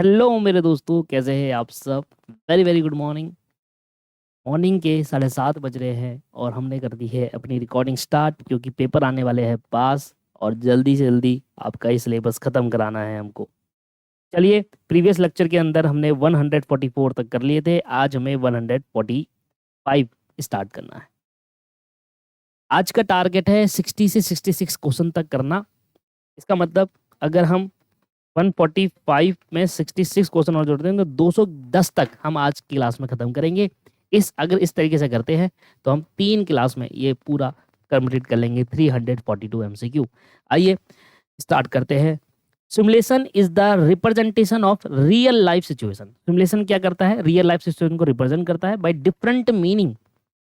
Hello मेरे दोस्तों, कैसे हैं आप सब। Very very good morning. Morning के 7:30 बज रहे हैं और हमने कर दी है अपनी रिकॉर्डिंग स्टार्ट, क्योंकि पेपर आने वाले हैं पास और जल्दी से जल्दी आपका ये सिलेबस ख़त्म कराना है हमको। चलिए, प्रीवियस लेक्चर के अंदर हमने 144 तक कर लिए थे, आज हमें 145 स्टार्ट करना है। आज का टारगेट है 60 से 66 क्वेश्चन तक करना। इसका मतलब अगर हम 145 में 66 क्वेश्चन और जोड़ते हैं तो 210 तक हम आज की क्लास में ख़त्म करेंगे। अगर इस तरीके से करते हैं तो हम 3 क्लास में ये पूरा कंप्लीट कर लेंगे 342 MCQ। आइए स्टार्ट करते हैं। Simulation is the representation of real life situation. Simulation क्या करता है? रियल लाइफ सिचुएशन को रिप्रेजेंट करता है by different meaning.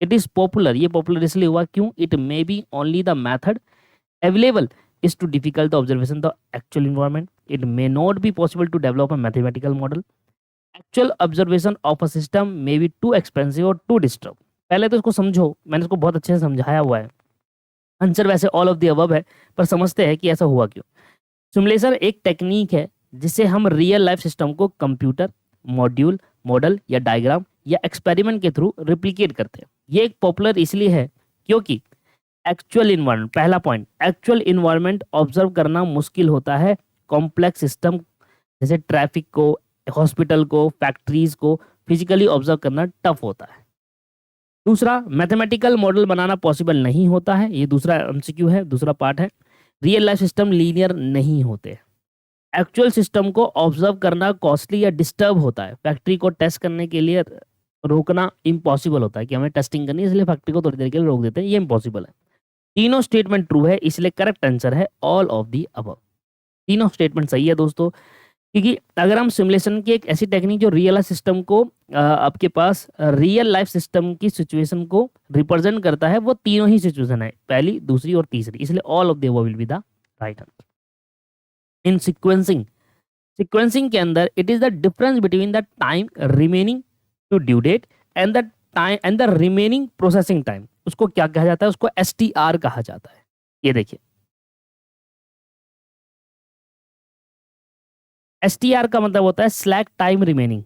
It is popular, ये पॉपुलर इसलिए हुआ क्यों? It may be only the method available is too difficult to observation the actual environment. It may not be possible to develop a mathematical model. Actual observation of a system may be too expensive or too disturbed. पहले तो इसको समझो, मैंने इसको बहुत अच्छे से समझाया हुआ है। आंसर वैसे ऑल ऑफ द अबव है, पर समझते हैं कि ऐसा हुआ क्यों। सिमुलेशन एक टेक्निक है जिससे हम रियल लाइफ सिस्टम को कंप्यूटर मॉड्यूल, मॉडल या डायग्राम या एक्सपेरिमेंट के थ्रू रिप्लिकेट करते हैं। ये एक पॉपुलर इसलिए है क्योंकि एक्चुअल इन्वायरमेंट, पहला पॉइंट, एक्चुअल इन्वायरमेंट ऑब्जर्व करना मुश्किल होता है। कॉम्प्लेक्स सिस्टम जैसे ट्रैफिक को, हॉस्पिटल को, फैक्ट्रीज को फिजिकली ऑब्जर्व करना टफ होता है। दूसरा, मैथमेटिकल मॉडल बनाना पॉसिबल नहीं होता है। ये दूसरा एमसीक्यू है, दूसरा पार्ट है। रियल लाइफ सिस्टम लीनियर नहीं होते। एक्चुअल सिस्टम को ऑब्जर्व करना कॉस्टली या डिस्टर्ब होता है। फैक्ट्री को टेस्ट करने के लिए रोकना इम्पॉसिबल होता है कि हमें टेस्टिंग करनी है, इसलिए फैक्ट्री को थोड़ी देर के लिए रोक देते हैं, ये इम्पॉसिबल है। तीनों स्टेटमेंट ट्रू है, इसलिए करेक्ट आंसर है ऑल ऑफ दी अबव। तीनों स्टेटमेंट सही है दोस्तों, क्योंकि अगर हम सिमुलेशन की एक ऐसी टेक्निक जो रियल लाइफ सिस्टम को आपके पास रियल लाइफ सिस्टम की सिचुएशन को रिप्रेजेंट करता है, वो तीनों ही सिचुएशन है, पहली, दूसरी और तीसरी, इसलिए all of the above will be the right answer. In sequencing, sequencing के अंदर it is the difference between the time remaining to due date and the time and the remaining processing time. उसको क्या कहा जाता है? उसको STR कहा जाता है। ये देखिए, STR का मतलब होता है slack time remaining.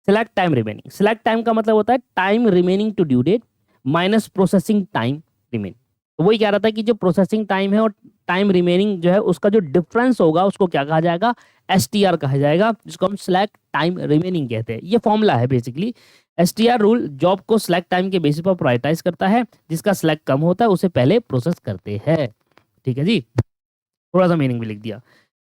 Slack time remaining, slack time का मतलब होता है time remaining to due date minus processing time remaining. तो वही कह रहा था कि जो प्रोसेसिंग टाइम है और टाइम रिमेनिंग जो है उसका जो डिफरेंस होगा उसको क्या कहा जाएगा? STR कहा जाएगा, जिसको हम स्लैक टाइम रिमेनिंग कहते हैं। ये फॉर्मूला है बेसिकली। STR रूल जॉब को स्लैक टाइम के बेसिस पर प्रायोरिटाइज करता है। जिसका स्लैक कम होता है उसे पहले प्रोसेस करते हैं। ठीक है जी, थोड़ा सा मीनिंग भी लिख दिया।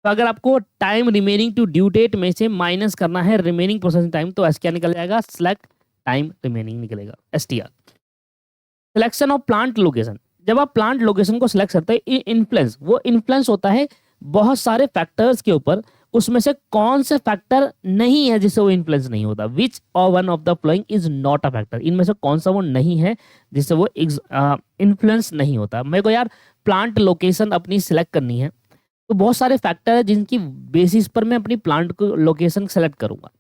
तो अगर आपको time remaining to due date में से माइनस करना है रिमेनिंग प्रोसेसिंग टाइम, तो क्या निकल जाएगा? स्लैक टाइम रिमेनिंग निकलेगा, STR। Selection of plant location, जब आप प्लांट लोकेशन को सिलेक्ट करते हैं, इन्फ्लुएंस, वो इन्फ्लुएंस होता है बहुत सारे फैक्टर्स के ऊपर। उसमें से कौन से फैक्टर नहीं है जिससे वो इन्फ्लुएंस नहीं होता? विच और one of the following is not a factor. इनमें से कौन सा वो नहीं है जिससे वो इन्फ्लुएंस नहीं होता? मेरे को यार प्लांट लोकेशन अपनी सिलेक्ट करनी है, तो बहुत सारे फैक्टर है जिनकी बेसिस पर मैं अपनी प्लांट को लोकेशन सेलेक्ट करूंगा।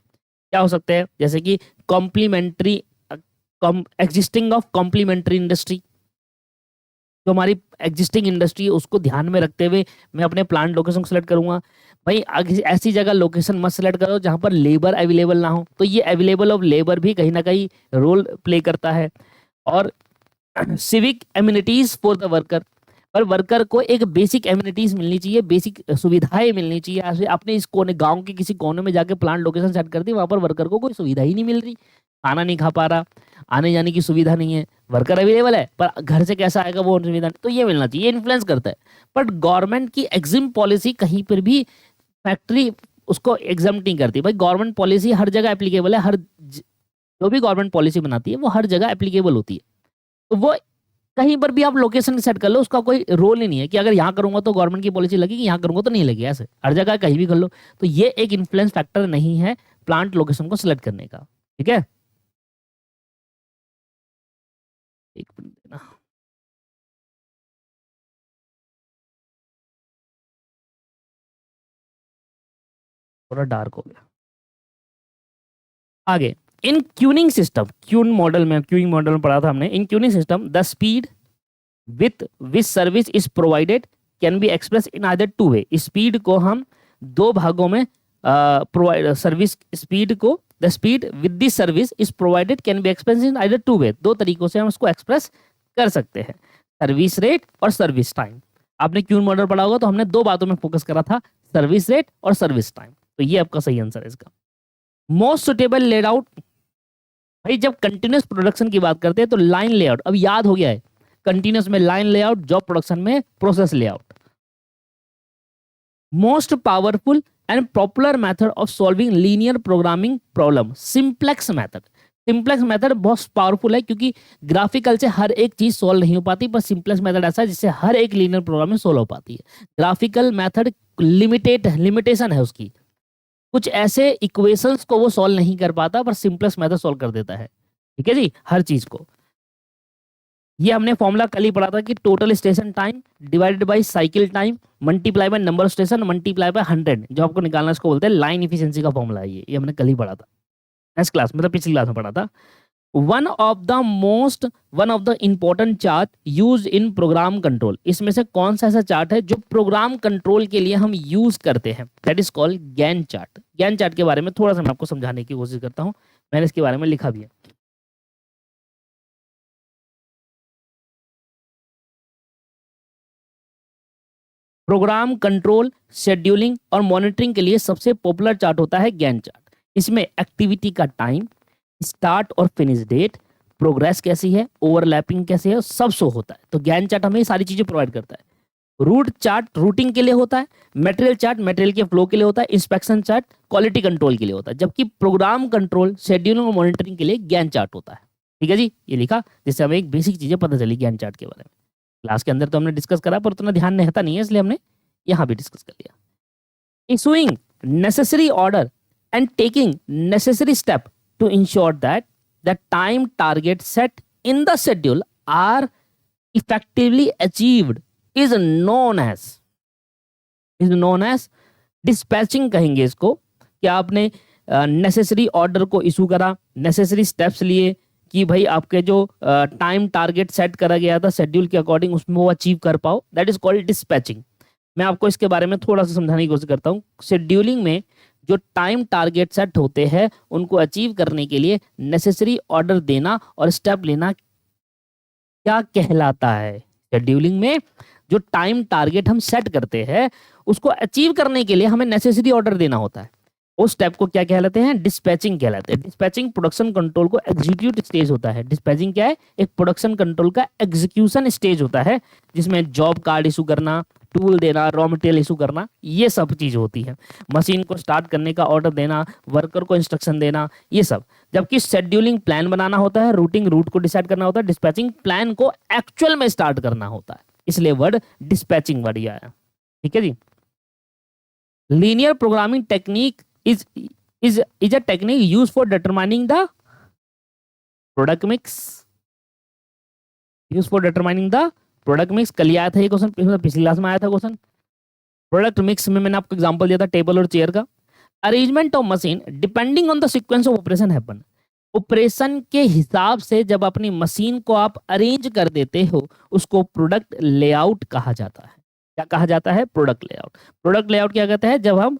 क्या हो सकते हैं? जैसे कि complementary, existing of complementary industry, जो हमारी एग्जिस्टिंग इंडस्ट्री है उसको ध्यान में रखते हुए मैं अपने प्लांट लोकेशन को सेलेक्ट करूंगा। भाई ऐसी जगह लोकेशन मत सेलेक्ट करो जहां पर लेबर अवेलेबल ना हो, तो ये अवेलेबल ऑफ लेबर भी कहीं ना कहीं रोल प्ले करता है। और civic amenities for the worker, पर वर्कर को एक बेसिक एम्यूनिटीज मिलनी चाहिए, बेसिक सुविधाएं मिलनी चाहिए। ऐसे आपने इस कोने, गांव के किसी कोने में जाके प्लांट लोकेशन सेट कर दी, वहां पर वर्कर को कोई सुविधा ही नहीं मिल रही, खाना नहीं खा पा रहा, आने जाने की सुविधा नहीं है, वर्कर अवेलेबल है पर घर से कैसा आएगा वो सुविधा नहीं, तो ये मिलना चाहिए, ये इन्फ्लुएंस करता है। बट गवर्नमेंट की एग्जिम पॉलिसी कहीं पर भी फैक्ट्री उसको एग्जाम नहीं करती। भाई गवर्नमेंट पॉलिसी हर जगह एप्लीकेबल है, जो भी गवर्नमेंट पॉलिसी बनाती है वो हर जगह एप्लीकेबल होती है। तो वो कहीं पर भी आप लोकेशन सेट कर लो, उसका कोई रोल ही नहीं है कि अगर यहाँ करूंगा तो गवर्नमेंट की पॉलिसी लगेगी, यहाँ करूंगा तो नहीं लगेगी। ऐसे हर जगह कहीं भी कर लो, तो ये एक इन्फ्लुएंस फैक्टर नहीं है प्लांट लोकेशन को सिलेक्ट करने का। ठीक है, एक मिनट देना। थोड़ा डार्क हो गया। आगे, in queuing system, queuing model में पढ़ा था हमने। In queuing system the speed with which service is provided can be express in either two way. Speed को हम दो भागों में प्रोवाइड सर्विस स्पीड को, the speed with this service is provided can be express in either two way, दो तरीकों से हम उसको एक्सप्रेस कर सकते हैं, सर्विस रेट और सर्विस टाइम। आपने क्यून मॉडल पढ़ा होगा तो हमने दो बातों में फोकस करा था, सर्विस रेट और सर्विस टाइम। तो ये आपका सही आंसर है इसका। मोस्ट सुटेबल लेड आउट, भाई जब कंटिन्यूस प्रोडक्शन की बात करते हैं तो लाइन लेआउट, अब याद हो गया है, कंटिन्यूस में लाइन लेआउट, जॉब प्रोडक्शन में process layout. Most powerful and popular method of solving linear programming problem, simplex method. Simplex method बहुत पावरफुल है क्योंकि ग्राफिकल से हर एक चीज सॉल्व नहीं हो पाती, पर सिंप्लेक्स मेथड ऐसा है जिससे हर एक लीनियर प्रोग्रामिंग सॉल्व हो पाती है। ग्राफिकल मेथड लिमिटेशन है उसकी, कुछ ऐसे इक्वेशंस को वो सॉल्व नहीं कर पाता, पर सिंप्लेक्स मेथड सॉल्व कर देता है। ठीक है जी, हर चीज को। ये हमने फॉर्मूला कल ही पढ़ा था कि total station time divided by cycle time multiply by number of station multiply by 100, जो आपको निकालना इसको बोलते हैं लाइन इफिशिएंसी का फॉर्मूला है। ये हमने कल ही पढ़ा था, नेक्स्ट क्लास मतलब पिछली क्लास में पढ़ा था। One of the important chart use in program control, इसमें से कौन सा ऐसा चार्ट है जो प्रोग्राम कंट्रोल के लिए हम यूज करते हैं, that is called Gantt chart. Gantt chart के बारे में थोड़ा सा मैं आपको समझाने की कोशिश करता हूं, मैंने इसके बारे में लिखा भी है। प्रोग्राम कंट्रोल, शेड्यूलिंग और मॉनिटरिंग के लिए सबसे पॉपुलर चार्ट होता है गैन चार्ट। इसमें एक्टिविटी का टाइम, स्टार्ट और फिनिश डेट, प्रोग्रेस कैसी है, ओवरलैपिंग कैसे है, सब शो होता है। तो गैन चार्ट हमें ये सारी चीजें प्रोवाइड करता है। रूट चार्ट रूटिंग के लिए होता है, मटेरियल चार्ट मटेरियल के फ्लो के लिए होता है, इंस्पेक्शन चार्ट क्वालिटी कंट्रोल के लिए होता है, जबकि प्रोग्राम कंट्रोल, शेड्यूलिंग और मॉनिटरिंग के लिए गैन चार्ट होता है। ठीक है जी, ये लिखा जिससे हमें एक बेसिक चीजें पता चली गैन चार्ट के बारे में। क्लास के अंदर तो हमने डिस्कस करा पर उतना ध्यान रहता नहीं है, इसलिए हमने यहाँ भी डिस्कस कर लिया। Issuing necessary order and taking necessary step to ensure that the time target set in the schedule are effectively achieved is known as dispatching कहेंगे इसको। क्या आपने नेसेसरी ऑर्डर को इशू करा, नेसेसरी स्टेप्स लिए कि भाई आपके जो टाइम टारगेट सेट करा गया था शेड्यूल के अकॉर्डिंग उसमें वो अचीव कर पाओ, दैट इज कॉल्ड डिस्पैचिंग। मैं आपको इसके बारे में थोड़ा सा समझाने की कोशिश करता हूँ। शेड्यूलिंग में जो टाइम टारगेट सेट होते हैं उनको अचीव करने के लिए नेसेसरी ऑर्डर देना और स्टेप लेना क्या कहलाता है। शेड्यूलिंग में जो टाइम टारगेट हम सेट करते हैं उसको अचीव करने के लिए हमें नेसेसरी ऑर्डर देना होता है, उस स्टेप को क्या कहलाते हैं, डिस्पैचिंग कहलाते हैं। डिस्पैचिंग प्रोडक्शन कंट्रोल को एग्जीक्यूट स्टेज होता है। डिस्पैचिंग क्या है, एक प्रोडक्शन कंट्रोल का एग्जीक्यूशन स्टेज होता है जिसमें जॉब कार्ड इशू करना, टूल देना, रॉ मटेरियल इशू करना, ये सब चीज होती है। मशीन को स्टार्ट करने का ऑर्डर देना, वर्कर को इंस्ट्रक्शन देना, ये सब। जबकि शेड्यूलिंग प्लान बनाना होता है, रूट को डिसाइड करना होता है, डिस्पैचिंग प्लान को एक्चुअल में स्टार्ट करना होता है, इसलिए वर्ड डिस्पैचिंग वर्ड आया। ठीक है जी। Linear programming technique is a technique used for determining the product mix, कल आया था ये क्वेश्चन, पिछली क्लास में आया था क्वेश्चन। प्रोडक्ट मिक्स में मैंने आपको एग्जांपल दिया था टेबल और चेयर का। Arrangement of machine depending on the sequence of operation happen, operation के हिसाब से जब अपनी मशीन को आप अरेंज कर देते हो उसको प्रोडक्ट लेआउट कहा जाता है। क्या कहा जाता है, प्रोडक्ट लेआउट। प्रोडक्ट लेआउट क्या कहता है, जब हम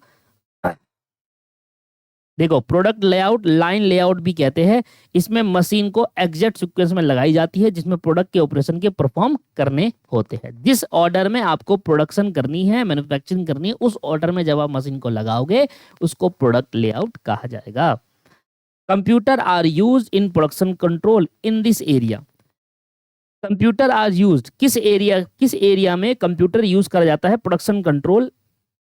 देखो प्रोडक्ट लेआउट लाइन लेआउट भी कहते हैं, इसमें मशीन को एग्जैक्ट सीक्वेंस में लगाई जाती है जिसमें प्रोडक्ट के ऑपरेशन के परफॉर्म करने होते हैं। जिस ऑर्डर में आपको प्रोडक्शन करनी है, मैन्युफैक्चरिंग करनी है, उस ऑर्डर में जब आप मशीन को लगाओगे उसको प्रोडक्ट लेआउट कहा जाएगा। Computer are used in production control in this area. Computer are used किस एरिया में कंप्यूटर यूज करा जाता है, production control,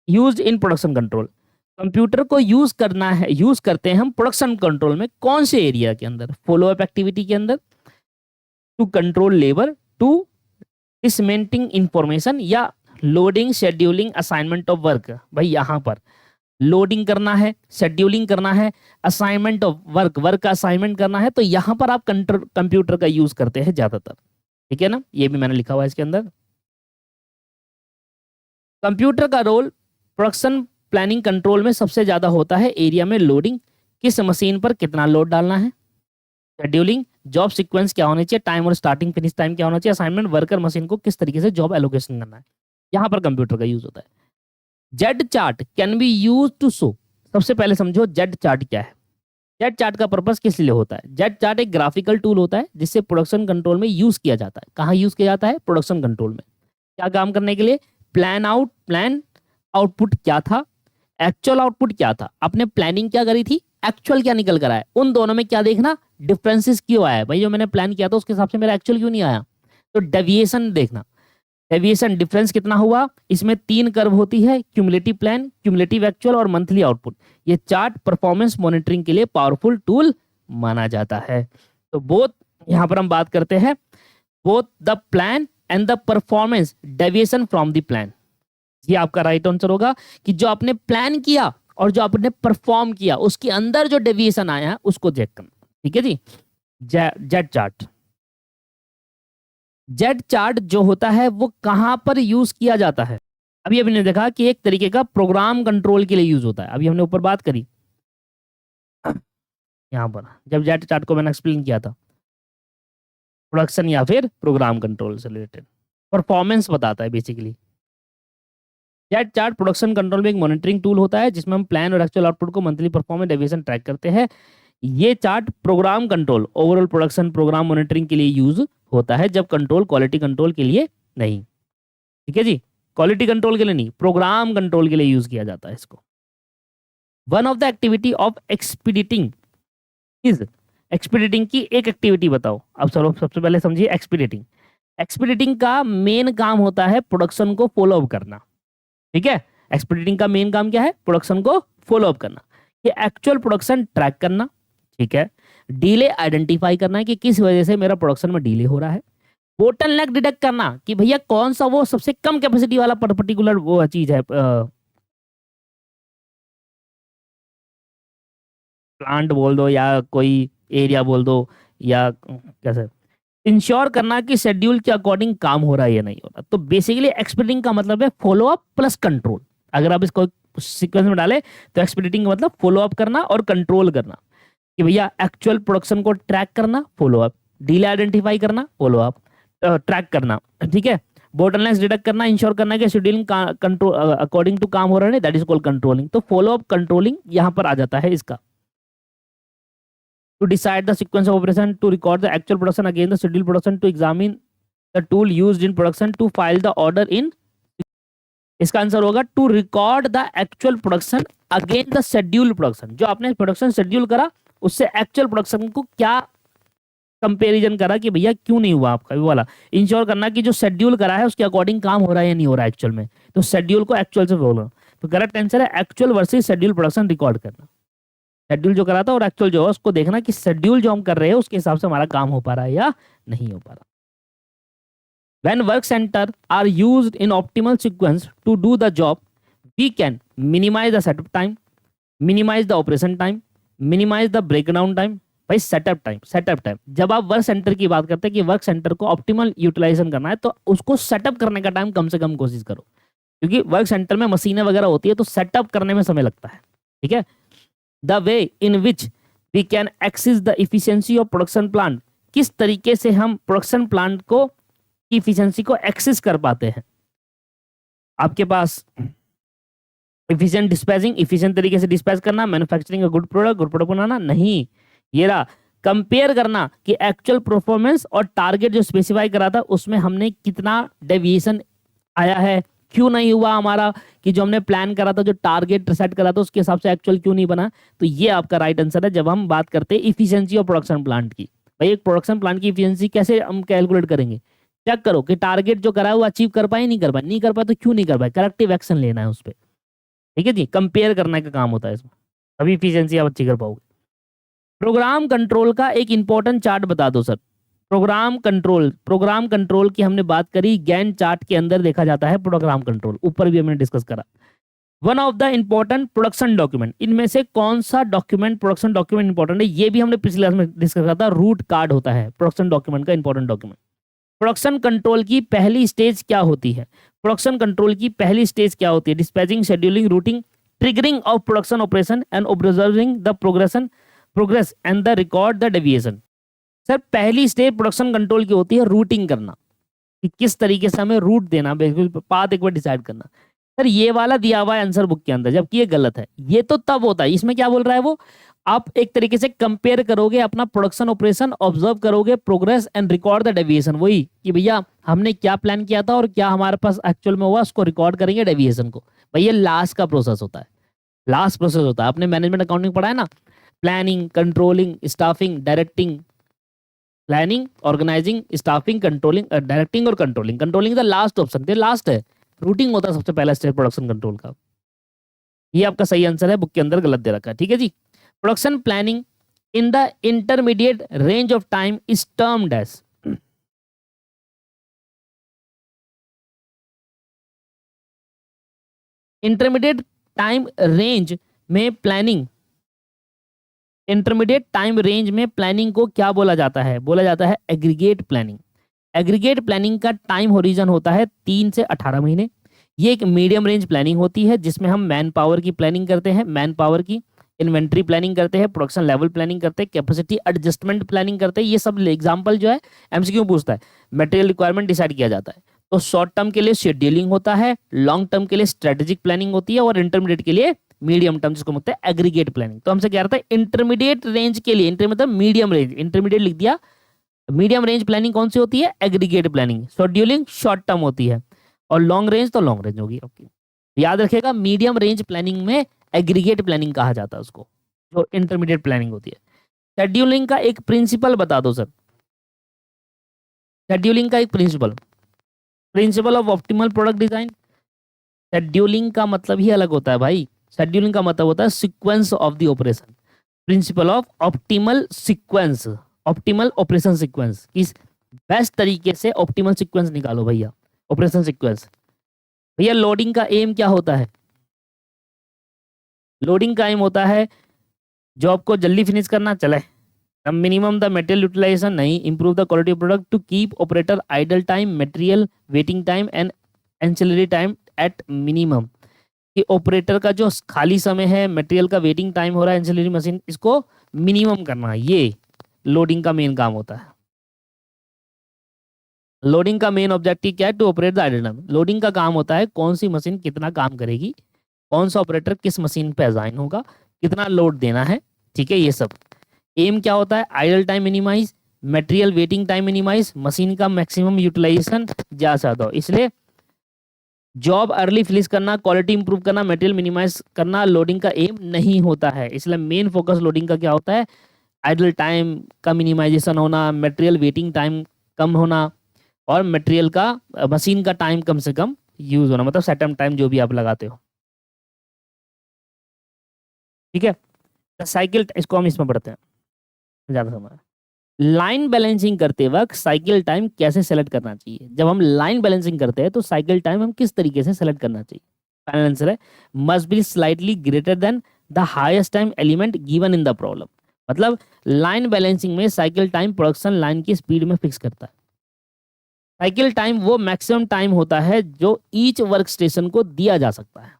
used in production control. Computer को यूज करते हैं हम प्रोडक्शन कंट्रोल में, कौन से एरिया के अंदर, फॉलो अप एक्टिविटी के अंदर, to control labour, to disseminating information, या loading, scheduling, assignment of work. भाई यहाँ पर लोडिंग करना है, शेड्यूलिंग करना है, असाइनमेंट ऑफ वर्क का असाइनमेंट करना है, तो यहाँ पर आप कंप्यूटर का यूज करते हैं ज्यादातर। ठीक है ना, ये भी मैंने लिखा हुआ है इसके अंदर। कंप्यूटर का रोल प्रोडक्शन प्लानिंग कंट्रोल में सबसे ज्यादा होता है एरिया में लोडिंग, किस मशीन पर कितना लोड डालना है, शेड्यूलिंग, जॉब सीक्वेंस क्या होनी चाहिए, टाइम और स्टार्टिंग फिनिश टाइम क्या होना चाहिए, असाइनमेंट, वर्कर, मशीन को किस तरीके से जॉब एलोकेशन करना है, यहाँ पर कंप्यूटर का यूज होता है। Z chart can be use to show सबसे पहले समझो जेड चार्ट क्या है। जेड चार्ट का पर्पस किस लिए होता है? जेड चार्ट एक ग्राफिकल टूल होता है जिससे प्रोडक्शन कंट्रोल में यूज किया जाता है। कहाँ यूज किया जाता है? प्रोडक्शन कंट्रोल में। क्या काम करने के लिए? प्लान आउटपुट क्या था, एक्चुअल आउटपुट क्या था, आपने प्लानिंग क्या करी थी, एक्चुअल क्या निकल कर आया, उन दोनों में क्या देखना, डिफरेंसेस क्यों आया, भाई जो मैंने प्लान किया था उसके हिसाब से मेरा एक्चुअल क्यों नहीं आया, तो डेविएशन देखना। डेविएशन डिफरेंस कितना हुआ, इसमें 3 कर्व होती है, क्यूमुलेटिव प्लान, क्यूमुलेटिव एक्चुअल और मंथली आउटपुट। ये चार्ट परफॉर्मेंस मॉनिटरिंग के लिए पावरफुल टूल माना जाता है। तो बोथ यहाँ पर हम बात करते हैं, both the plan and the performance deviation from the plan. ये आपका राइट आंसर होगा कि जो आपने प्लान किया और जो आपने परफॉर्म किया उसके अंदर जो डेविएशन आया है उसको चेक करना। ठीक है जी। जेड चार्ट, जेड चार्ट जो होता है वो कहां पर यूज किया जाता है? अभी अभी ने देखा कि एक तरीके का प्रोग्राम कंट्रोल के लिए यूज होता है। अभी हमने ऊपर बात करी यहां पर, जब जेड चार्ट को मैंने एक्सप्लेन किया था, प्रोडक्शन या फिर प्रोग्राम कंट्रोल से रिलेटेड परफॉर्मेंस बताता है basically. Z chart production control में एक मॉनिटरिंग टूल होता है जिसमें हम प्लान और एक्चुअल आउटपुट को मंथली परफॉर्मेंस डेविएशन ट्रैक करते हैं। ये chart program control overall production program monitoring के लिए यूज होता है, जब कंट्रोल क्वालिटी कंट्रोल के लिए नहीं। ठीक है जी, क्वालिटी कंट्रोल के लिए नहीं, प्रोग्राम कंट्रोल के लिए यूज किया जाता है इसको। One of the activity of expediting is, expediting की एक एक्टिविटी बताओ। अब चलो सबसे पहले समझिए एक्सपीडिटिंग। एक्सपीडिटिंग का मेन काम होता है प्रोडक्शन को फॉलो अप करना। ठीक है, एक्सपीडिटिंग का मेन काम क्या है? प्रोडक्शन को फॉलो अप करना, ये एक्चुअल प्रोडक्शन ट्रैक करना। ठीक है, डिले आइडेंटिफाई करना है कि किस वजह से मेरा प्रोडक्शन में डिले हो रहा है। बोटलनेक डिटेक्ट करना कि भैया कौन सा वो सबसे कम कैपेसिटी वाला पर्टिकुलर वो चीज है, प्लांट बोल दो या कोई एरिया बोल दो, या कैसे इंश्योर करना कि शेड्यूल के अकॉर्डिंग काम हो रहा है या नहीं हो रहा। तो बेसिकली एक्सपीडिटिंग का मतलब है फॉलो अप प्लस कंट्रोल। अगर आप इसको सीक्वेंस में डालें तो एक्सपीडिटिंग का मतलब फॉलो अप करना और कंट्रोल करना, कि भैया एक्चुअल प्रोडक्शन को ट्रैक करना, फॉलो अप, डिले आइडेंटिफाई करना, फॉलो अप, ट्रैक करना। ठीक है, बोटलनेक्स डिटेक्ट करना, इंश्योर करना कि शेड्यूलिंग कंट्रोल अकॉर्डिंग टू काम हो रहा है, दैट इज कॉल्ड कंट्रोलिंग। तो फॉलो अप कंट्रोलिंग यहाँ पर आ जाता है इसका। To decide the sequence of operation, to record the actual production against the scheduled production, to examine the tool used in production, to file the order in। इसका answer होगा to record the actual production against the scheduled production. जो आपने production schedule करा उससे actual production को क्या comparison करा कि भैया क्यों नहीं हुआ आपका, वो वाला। इंश्योर करना कि जो शेड्यूल करा है उसके अकॉर्डिंग काम हो रहा है या नहीं हो रहा है एक्चुअल में, तो शेड्यूल को एक्चुअल से फॉलो। तो करेक्ट आंसर है actual versus schedule production record करना। शेड्यूल जो करा था और एक्चुअल जो है उसको देखना कि शेड्यूल जो हम कर रहे हैं उसके हिसाब से हमारा काम हो पा रहा है या नहीं हो पा रहा। When work center are used in optimal sequence to do the job, we can minimize the setup time, minimize the operation time, minimize the breakdown time। भाई सेटअप टाइम, जब आप वर्क सेंटर की बात करते हैं कि वर्क सेंटर को optimal utilisation करना है तो उसको सेटअप करने का टाइम कम से कम कोशिश करो, क्योंकि वर्क सेंटर में मशीनें वगैरह होती है तो सेटअप करने में समय लगता है। ठीक है, the way in which we can access the efficiency of production plant, किस तरीके से हम प्रोडक्शन प्लांट को इफिशियंसी को एक्सेस कर पाते हैं। आपके पास इफिशिएंट डिस्पैचिंग, इफिशिएंट तरीके से डिस्पैच करना, मैन्युफैक्चरिंग गुड प्रोडक्ट बनाना, नहीं, ये रहा कंपेयर करना कि एक्चुअल परफॉर्मेंस और टारगेट जो स्पेसिफाई करा था उसमें हमने कितना डेविएशन आया है, क्यों नहीं हुआ हमारा, कि जो हमने प्लान करा था, जो टारगेट सेट करा था उसके हिसाब से एक्चुअल क्यों नहीं बना। तो ये आपका राइट आंसर है जब हम बात करते हैं इफिशियंसी ऑफ प्रोडक्शन प्लांट की। भाई एक प्रोडक्शन प्लांट की इफिशियंसी कैसे हम कैलकुलेट करेंगे? चेक करो कि टारगेट जो करा है वो अचीव कर पाए, नहीं कर पाए, नहीं कर पाए तो क्यों नहीं कर पाए, करेक्टिव एक्शन लेना है उस पर। ठीक है जी, कंपेयर करने का काम होता है इसमें, तभी इफिशियंसी आप अच्छी कर पाओगे। प्रोग्राम कंट्रोल का एक इंपॉर्टेंट चार्ट बता दो सर। प्रोग्राम कंट्रोल की हमने बात करी, गैन चार्ट के अंदर देखा जाता है प्रोग्राम कंट्रोल, ऊपर भी हमने डिस्कस करा। One of the important production document, इनमें से कौन सा डॉक्यूमेंट प्रोडक्शन डॉक्यूमेंट इंपॉर्टेंट है? ये भी हमने पिछले क्लास में डिस्कस करा था। रूट कार्ड होता है प्रोडक्शन डॉक्यूमेंट का इंपॉर्टेंट डॉक्यूमेंट। प्रोडक्शन कंट्रोल की पहली स्टेज क्या होती है? प्रोडक्शन कंट्रोल की पहली स्टेज क्या होती है? Dispatching, scheduling, routing, triggering of production operation and observing the progress and the record the deviation. Sir पहली स्टेज प्रोडक्शन कंट्रोल की होती है रूटिंग करना, कि किस तरीके से हमें रूट देना, पाथ एक बार डिसाइड करना। सर ये वाला दिया हुआ है आंसर बुक के अंदर, जबकि ये गलत है। ये तो तब होता है, इसमें क्या बोल रहा है वो, आप एक तरीके से कंपेयर करोगे अपना प्रोडक्शन ऑपरेशन, ऑब्जर्व करोगे progress and record the deviation. वही कि भैया हमने क्या प्लान किया था और क्या हमारे पास एक्चुअल में हुआ, उसको रिकॉर्ड करेंगे डेविएशन को। भैया लास्ट का प्रोसेस होता है, लास्ट प्रोसेस होता है। आपने मैनेजमेंट अकाउंटिंग पढ़ा है ना, planning, controlling, staffing, directing. Planning, organising, staffing, controlling, directing और controlling. Controlling the last option, ये लास्ट है। रूटिंग होता है सबसे पहला स्टेज प्रोडक्शन कंट्रोल का। ये आपका सही आंसर है, बुक के अंदर गलत दे रखा है, ठीक है जी। Production planning in the intermediate range of time is termed as. Intermediate time range में प्लानिंग, इंटरमीडिएट टाइम रेंज में प्लानिंग को क्या बोला जाता है? बोला जाता है एग्रीगेट प्लानिंग। एग्रीगेट प्लानिंग का टाइम होरिजन होता है 3 से 18 महीने। ये एक मीडियम रेंज प्लानिंग होती है जिसमें हम मैन पावर की प्लानिंग करते हैं, मैन पावर की इन्वेंट्री प्लानिंग करते हैं, प्रोडक्शन लेवल प्लानिंग करते हैं, कैपेसिटी एडजस्टमेंट प्लानिंग करते हैं। ये सब एग्जांपल जो है एमसीक्यू पूछता है। मटेरियल रिक्वायरमेंट डिसाइड किया जाता है। तो शॉर्ट टर्म के लिए शेड्यूलिंग होता है, लॉन्ग टर्म के लिए स्ट्रेटेजिक प्लानिंग होती है, और इंटरमीडिएट के लिए मीडियम टर्म, जिसको बोलते हैं एग्रीगेट प्लानिंग। तो हमसे क्या रहता है, इंटरमीडिएट रेंज के लिए, इंटर मतलब मीडियम रेंज, इंटरमीडिएट लिख दिया। मीडियम रेंज प्लानिंग कौन सी होती है? Aggregate planning. Scheduling short term होती है, और लॉन्ग रेंज तो लॉन्ग रेंज होगी आपकी। याद रखेगा, मीडियम रेंज प्लानिंग में एग्रीगेट प्लानिंग कहा जाता है उसको, जो इंटरमीडिएट प्लानिंग होती है। शेड्यूलिंग का एक प्रिंसिपल बता दो सर। शेड्यूलिंग का एक principle, principle of optimal product design. Scheduling का मतलब ही अलग होता है भाई। शेड्यूलिंग का मतलब होता है sequence of the operation. Principal of optimal sequence, optimal operation sequence, किस बेस्ट तरीके से ऑप्टिमल सीक्वेंस निकालो भैया, ऑपरेशन सीक्वेंस। भैया लोडिंग का एम क्या होता है? लोडिंग का एम होता है जॉब को जल्दी फिनिश करना, चले मिनिमम द मटेरियल यूटिलाइजेशन, नहीं improve the quality of product, to keep operator idle time, material waiting time and ancillary time at minimum. कि ऑपरेटर का जो खाली समय है, मटेरियल का वेटिंग टाइम हो रहा है, एंसिलरी मशीन, इसको मिनिमम करना है। ये लोडिंग का मेन काम होता है। लोडिंग का मेन ऑब्जेक्टिव क्या है? To operate the idle time. Loading का काम होता है कौन सी मशीन कितना काम करेगी, कौन सा ऑपरेटर किस मशीन पे असाइन होगा, कितना लोड देना है, ठीक है। ये सब एम क्या होता है? Idle time minimize, material waiting time minimize, machine का मैक्सिमम यूटिलाइजेशन जा सकता हो। इसलिए जॉब अर्ली फिनिश करना, क्वालिटी इंप्रूव करना, मटेरियल मिनिमाइज करना लोडिंग का एम नहीं होता है। इसलिए मेन फोकस लोडिंग का क्या होता है? आइडल टाइम का मिनिमाइजेशन होना, मटेरियल वेटिंग टाइम कम होना, और मटेरियल का मशीन का टाइम कम से कम यूज होना, मतलब सेटअप टाइम जो भी आप लगाते हो, ठीक है। साइकिल, इसको हम इसमें पढ़ते हैं ज्यादा समय। लाइन बैलेंसिंग करते वक्त साइकिल टाइम कैसे सेलेक्ट करना चाहिए? जब हम लाइन बैलेंसिंग करते हैं तो साइकिल टाइम हम किस तरीके से सेलेक्ट करना चाहिए? फाइनल आंसर है must be slightly greater than the highest time element given in the problem. मतलब लाइन बैलेंसिंग में साइकिल टाइम प्रोडक्शन लाइन की स्पीड में फिक्स करता है। साइकिल टाइम वो मैक्सिमम टाइम होता है जो ईच वर्क स्टेशन को दिया जा सकता है,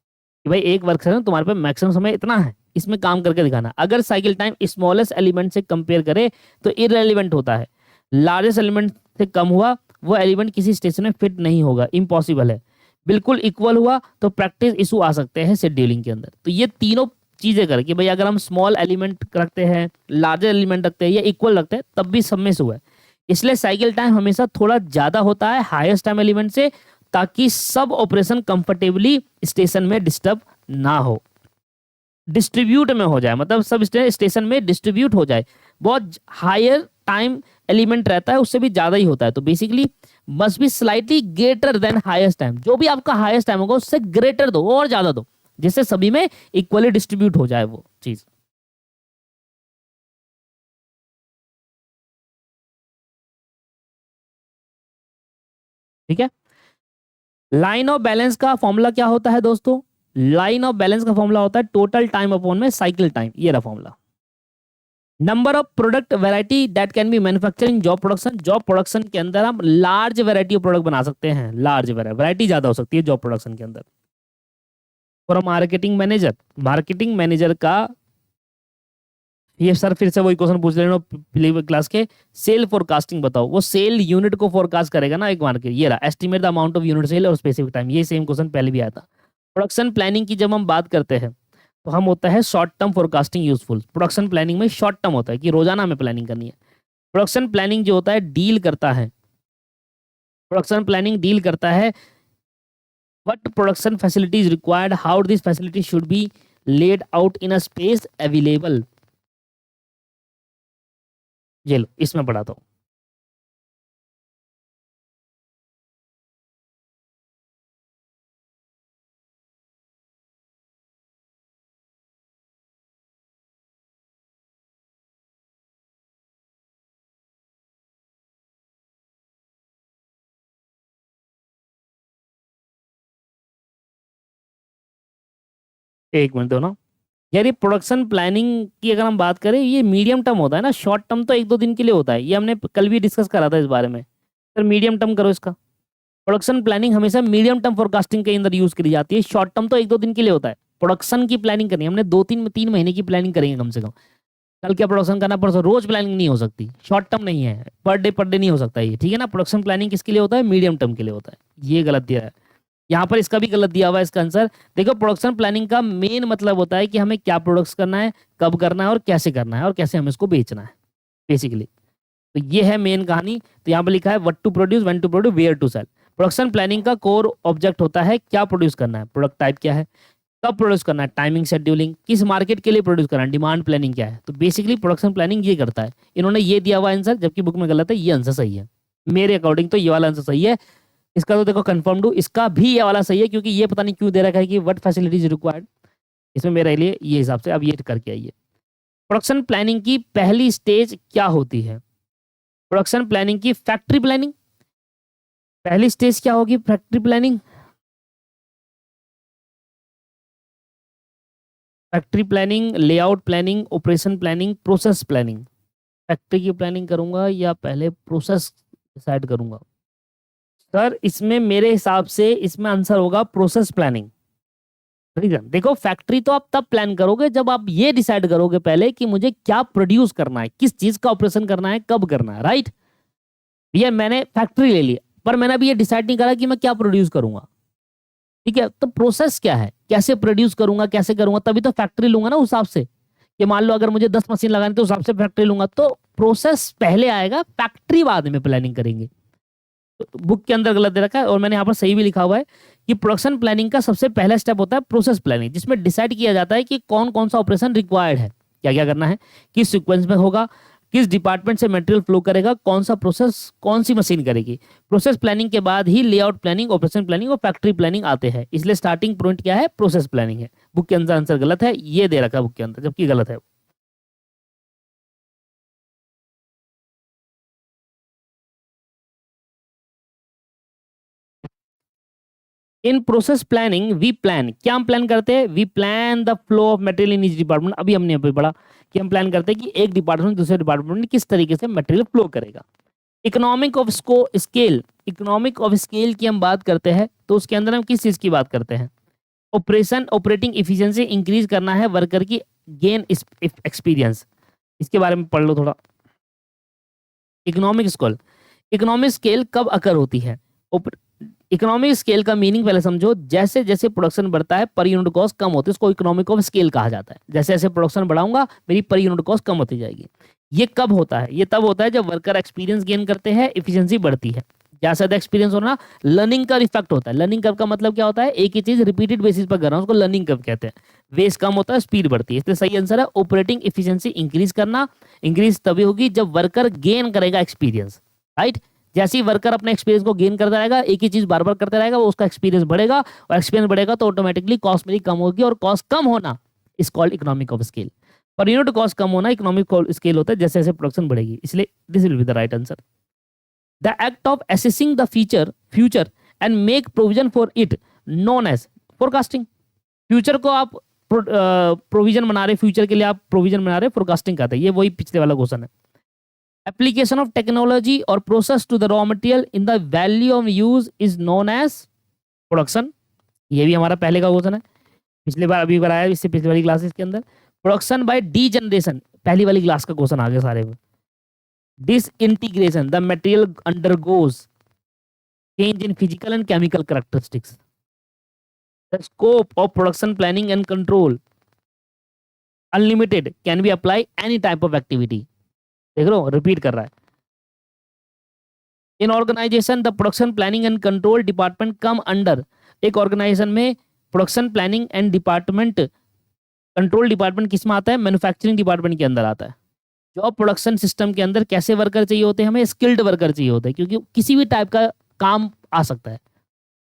कि भाई एक वर्क स्टेशन तुम्हारे पे मैक्सिमम समय इतना है, इसमें काम करके दिखाना। अगर साइकिल टाइम स्मॉलेस्ट एलिमेंट से कंपेयर करे तो इररेलेवेंट होता है। लार्जेस्ट एलिमेंट से कम हुआ, वो एलिमेंट किसी स्टेशन में फिट नहीं होगा, इम्पॉसिबल है। बिल्कुल इक्वल हुआ तो प्रैक्टिस इशू आ सकते हैं शेड्यूलिंग के अंदर। तो ये तीनों चीजें कर कि भाई अगर हम स्मॉल एलिमेंट रखते हैं, लार्जर एलिमेंट रखते हैं या इक्वल रखते हैं, तब भी सब में से हुआ है। इसलिए साइकिल टाइम हमेशा थोड़ा ज्यादा होता है हाईएस्ट टाइम एलिमेंट से, ताकि सब ऑपरेशन कंफर्टेबली स्टेशन में डिस्टर्ब ना हो, डिस्ट्रीब्यूट में हो जाए, मतलब सब स्टेशन में डिस्ट्रीब्यूट हो जाए। बहुत हायर टाइम एलिमेंट रहता है उससे भी ज्यादा ही होता है। तो basically must be slightly greater than highest time. जो भी आपका हाईएस्ट टाइम होगा उससे ग्रेटर दो और ज्यादा दो, जिससे सभी में इक्वली डिस्ट्रीब्यूट हो जाए वो चीज, ठीक है। लाइन ऑफ बैलेंस का फॉर्मूला क्या होता है दोस्तों? लाइन ऑफ बैलेंस का फॉर्मूला होता है टोटल टाइम अपॉन में साइकिल टाइम। ये रहा formula. Number of product variety that can be manufacturing job production. Job production के अंदर हम लार्ज वैरायटी ऑफ प्रोडक्ट बना सकते हैं, लार्ज वैरायटी ज्यादा हो सकती है जॉब प्रोडक्शन के अंदर। For marketing manager, marketing manager का ये सर फिर से वही क्वेश्चन पूछ लेना पिछली क्लास के, सेल फोरकास्टिंग बताओ। वो सेल यूनिट को फोरकास्ट करेगा ना एक मार्केट। ये रहा estimate the amount of unit sale और स्पेसिफिक टाइम। ये सेम क्वेश्चन पहले भी आया था। प्रोडक्शन प्लानिंग की जब हम बात करते हैं तो हम होता है short term forecasting useful. Production planning में शॉर्ट टर्म होता है कि रोजाना हमें प्लानिंग करनी है। प्रोडक्शन प्लानिंग जो होता है डील करता है, प्रोडक्शन प्लानिंग डील करता है what production facility is required, how this facility should be laid out in a space available। ये लो इसमें पढ़ाता हूँ। एक मिनट दो ना यार। ये प्रोडक्शन प्लानिंग की अगर हम बात करें, ये मीडियम टर्म होता है ना, शॉर्ट टर्म तो एक दो दिन के लिए होता है, ये हमने कल भी डिस्कस करा था इस बारे में। सर मीडियम टर्म करो इसका। प्रोडक्शन प्लानिंग हमेशा मीडियम टर्म फोरकास्टिंग के अंदर यूज करी जाती है, शॉर्ट टर्म तो एक दो दिन के लिए होता है। प्रोडक्शन की प्लानिंग करनी है हमने, 2 3 महीने की प्लानिंग करेंगे कम से कम। कल क्या प्रोडक्शन करना, परसों, रोज प्लानिंग नहीं हो सकती, शॉर्ट टर्म नहीं है, पर डे नहीं हो सकता ये, ठीक है ना। प्रोडक्शन प्लानिंग किसके लिए होता है, मीडियम टर्म के लिए होता है। ये गलत दिया है यहाँ पर, इसका भी गलत दिया हुआ है इसका आंसर। देखो प्रोडक्शन प्लानिंग का मेन मतलब होता है कि हमें क्या प्रोडक्ट्स करना है, कब करना है और कैसे करना है और कैसे हमें इसको बेचना है बेसिकली। तो ये है मेन कहानी। तो यहाँ पर लिखा है what to produce, when to produce, where to sell. Production planning का कोर ऑब्जेक्ट होता है क्या प्रोड्यूस करना है, प्रोडक्ट टाइप क्या है, कब प्रोड्यूस करना है, टाइमिंग शेड्यूलिंग, किस मार्केट के लिए प्रोड्यूस करना है, डिमांड प्लानिंग क्या है। तो बेसिकली प्रोडक्शन प्लानिंग ये करता है। इन्होंने ये दिया हुआ आंसर, जबकि बुक में गलत है, ये आंसर सही है मेरे अकॉर्डिंग। तो ये वाला आंसर सही है। इसका तो देखो कंफर्म डू, इसका भी ये वाला सही है, क्योंकि ये पता नहीं क्यों दे रखा है कि व्हाट फैसिलिटीज रिक्वायर्ड। इसमें मेरे लिए ये हिसाब से अब ये करके आइए। प्रोडक्शन प्लानिंग की पहली स्टेज क्या होती है, प्रोडक्शन प्लानिंग की फैक्ट्री प्लानिंग। पहली स्टेज क्या होगी, factory planning. Factory planning, layout planning, operation planning, process planning. Factory की प्लानिंग करूंगा या पहले प्रोसेस डिसाइड करूंगा। सर इसमें मेरे हिसाब से इसमें आंसर होगा प्रोसेस प्लानिंग। रीजन देखो, फैक्ट्री तो आप तब प्लान करोगे जब आप ये डिसाइड करोगे पहले कि मुझे क्या प्रोड्यूस करना है, किस चीज का ऑपरेशन करना है, कब करना है, राइट। ये मैंने फैक्ट्री ले ली, पर मैंने अभी ये डिसाइड नहीं करा कि मैं क्या प्रोड्यूस करूंगा, ठीक है। तो प्रोसेस क्या है, कैसे प्रोड्यूस करूंगा, कैसे करूंगा, तभी तो फैक्ट्री लूंगा ना उस हिसाब से। कि मान लो अगर मुझे 10 मशीन लगानी तो उस हिसाब से फैक्ट्री लूंगा। तो प्रोसेस पहले आएगा, फैक्ट्री बाद में प्लानिंग करेंगे। तो बुक के अंदर गलत दे रखा है और मैंने यहाँ पर सही भी लिखा हुआ है कि प्रोडक्शन प्लानिंग का सबसे पहला स्टेप होता है प्रोसेस प्लानिंग, जिसमें डिसाइड किया जाता है कि कौन कौन सा ऑपरेशन रिक्वायर्ड है, क्या क्या करना है, किस सीक्वेंस में होगा, किस डिपार्टमेंट से मटेरियल फ्लो करेगा, कौन सा प्रोसेस कौन सी मशीन करेगी। प्रोसेस प्लानिंग के बाद ही लेआउट प्लानिंग, ऑपरेशन प्लानिंग और फैक्ट्री प्लानिंग आते हैं। इसलिए स्टार्टिंग पॉइंट क्या है, प्रोसेस प्लानिंग है। बुक के अंदर आंसर गलत है, ये दे रखा है बुक के अंदर, जबकि गलत है। In process planning we plan, क्या हम प्लान करते हैं, we plan the flow of material in each department. अभी हमने अभी पढ़ा कि हम प्लान करते हैं कि एक डिपार्टमेंट दूसरे डिपार्टमेंट में किस तरीके से मटेरियल फ्लो करेगा। Economic of scale, economic of scale की हम बात करते हैं तो उसके अंदर हम किस चीज की बात करते हैं, ऑपरेशन ऑपरेटिंग इफिशिएंसी इंक्रीज करना है, वर्कर की गेन एक्सपीरियंस। इसके बारे में पढ़ लो थोड़ा। इकोनॉमिक स्केल, इकोनॉमिक स्केल कब अकर होती है। इकोनॉमिक स्केल का मीनिंग पहले समझो, जैसे जैसे प्रोडक्शन बढ़ता है पर यूनिट कॉस्ट कम होती है, उसको इकोनॉमिक ऑफ स्केल कहा जाता है। जैसे जैसे प्रोडक्शन बढ़ाऊंगा मेरी पर यूनिट कॉस्ट कम होती जाएगी। ये कब होता है, ये तब होता है जब वर्कर एक्सपीरियंस गेन करते हैं, एफिशिएंसी बढ़ती है। ज्यादा ज्यादा एक्सपीरियंस होना लर्निंग का इफेक्ट होता है। लर्निंग कर्व का मतलब क्या होता है, एक ही चीज रिपीटेड बेसिस पर कर रहा हूँ, उसको लर्निंग कर्व कहते हैं। वेस्ट कम होता है, स्पीड बढ़ती है। इसलिए सही आंसर है ऑपरेटिंग एफिशिएंसी इंक्रीज करना। इंक्रीज तभी होगी जब वर्कर गेन करेगा एक्सपीरियंस, राइट। जैसे ही वर्कर अपने एक्सपीरियंस को गेन करता रहेगा, एक ही चीज बार बार करता रहेगा, वो उसका एक्सपीरियंस बढ़ेगा, और एक्सपीरियंस बढ़ेगा तो ऑटोमेटिकली कॉस्ट मेरी कम होगी, और कॉस्ट कम होना is called economic of scale. Per unit cost कम होना इकोनॉमिक स्केल होता है जैसे जैसे प्रोडक्शन बढ़ेगी। इसलिए this will be the right answer. The act of assessing the future and make provision for it known as forecasting. Future को आप प्रोविजन बना रहे, फ्यूचर के लिए आप प्रोविजन बना रहे, फोरकास्टिंग कहते हैं। ये वही पिछले वाला क्वेश्चन है। एप्लीकेशन ऑफ टेक्नोलॉजी और process to the raw material in the value of use is known as production. ये भी हमारा पहले का क्वेश्चन है, पिछले बार अभी कराया, इससे पिछली वाली क्लासेस के अंदर। प्रोडक्शन बाय डी जनरेशन, पहली वाली क्लास का क्वेश्चन आ गया सारे में। Disintegration, the material undergoes change in physical and chemical characteristics. The scope of production planning and control unlimited can be apply any type of activity. देख लो repeat कर रहा है। In organization the production planning and control department come under, एक organization में production planning and department control department किस में आता है? मैन्युफैक्चरिंग डिपार्टमेंट के अंदर आता है। जॉब प्रोडक्शन सिस्टम के अंदर कैसे वर्कर चाहिए होते हैं? हमें स्किल्ड वर्कर चाहिए होते हैं, क्योंकि किसी भी टाइप का काम आ सकता है।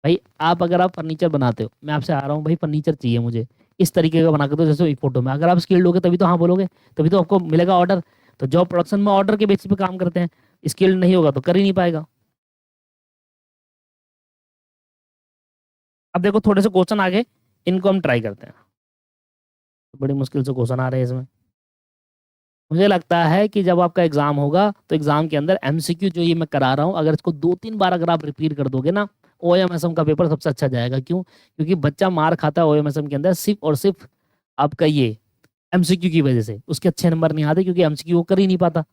भाई आप अगर आप फर्नीचर बनाते हो, मैं आपसे आ रहा हूँ भाई फर्नीचर चाहिए मुझे, इस तरीके का बना के दो जैसे एक फोटो में, अगर आप स्किल्ड होगे तभी तो हाँ बोलोगे, तभी तो आपको मिलेगा ऑर्डर। तो जॉब प्रोडक्शन में ऑर्डर के बेसिस पे काम करते हैं, स्किल्ड नहीं होगा तो कर ही नहीं पाएगा। अब देखो थोड़े से क्वेश्चन आगे, इनको हम ट्राई करते हैं। बड़ी मुश्किल से क्वेश्चन आ रहे हैं इसमें। मुझे लगता है कि जब आपका एग्जाम होगा तो एग्जाम के अंदर एमसीक्यू जो ये मैं करा रहा हूँ, अगर इसको 2-3 बार अगर आप रिपीट कर दोगे ना, ओएमएसएम का पेपर सबसे अच्छा जाएगा। क्यों? क्योंकि बच्चा मार खाता है ओएमएसएम के अंदर सिर्फ और सिर्फ आपका ये एमसीक्यू की वजह से, उसके अच्छे नंबर नहीं आते क्योंकि एमसीक्यू वो कर ही नहीं पाता।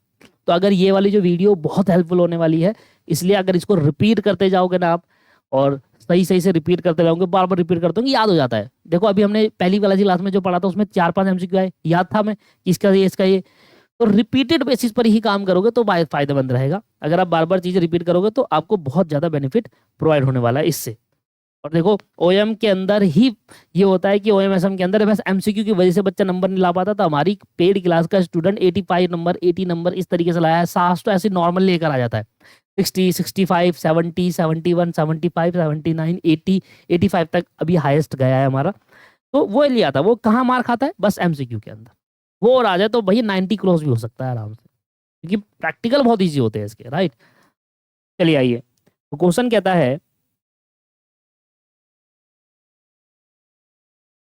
तो अगर ये वाली जो वीडियो बहुत हेल्पफुल होने वाली है, इसलिए अगर इसको रिपीट करते जाओगे ना आप, और सही सही से रिपीट करते जाओगे, बार बार रिपीट करते होंगे, याद हो जाता है। देखो अभी हमने पहली वाला क्लास में जो पढ़ा था उसमें 4-5 एमसीक्यू आए, याद था मैं कि इसका ये इसका ये। तो रिपीटेड बेसिस पर ही काम करोगे तो फायदेमंद रहेगा। अगर आप बार बार चीजें रिपीट करोगे तो आपको बहुत ज्यादा बेनिफिट प्रोवाइड होने वाला है इससे। और देखो ओएम के अंदर ही ये होता है कि ओएमएसएम के अंदर बस एमसीक्यू की वजह से बच्चा नंबर नहीं ला पाता। तो हमारी पेड क्लास का स्टूडेंट 85 नंबर 80 नंबर इस तरीके से लाया है। 7 तो ऐसे नॉर्मल लेकर आ जाता है, 60 65 70 71 75 79 80 85 तक अभी हाईएस्ट गया है हमारा। तो वो लिया था, वो कहाँ मार खाता है? बस एमसीक्यू के अंदर। वो और आ जाए तो भैया 90 क्रॉस भी हो सकता है आराम से, क्योंकि प्रैक्टिकल बहुत ईजी होते हैं इसके, राइट। चलिए आइए, तो क्वेश्चन कहता है,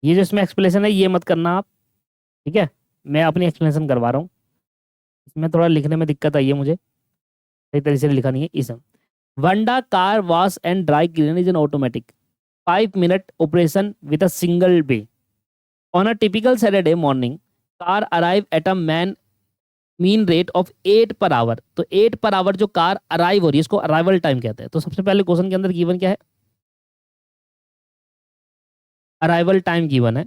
ये जो इसमें एक्सप्लेनेशन है ये मत करना आप, ठीक है? मैं अपनी एक्सप्लेनेशन करवा रहा हूँ। इसमें थोड़ा लिखने में दिक्कत आई है मुझे, सही तरीके से लिखा नहीं है इसमें। Wanda car wash and dry cleaner is an automatic 5 minute operation with a single bay. On a typical Saturday morning, car arrive at a mean rate of 8 per hour. तो 8 पर आवर जो car arrive हो रही है इसको arrival time कहते हैं। तो सबसे पहले क्वेश्चन के अंदर गिवन क्या है? अराइवल टाइम गिवन है,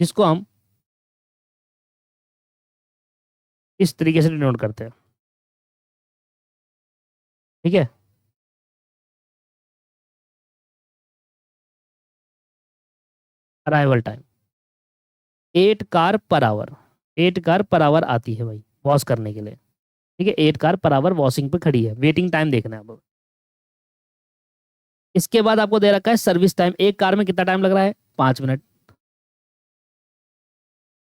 जिसको हम इस तरीके से डिनोट करते हैं, ठीक है? Arrival time 8 car per hour, 8 car per hour आती है भाई वॉश करने के लिए, ठीक है? 8 कार पर आवर वॉशिंग पे खड़ी है। वेटिंग टाइम देखना है अब। इसके बाद आपको दे रखा है सर्विस टाइम, एक कार में कितना टाइम लग रहा है? 5 मिनट।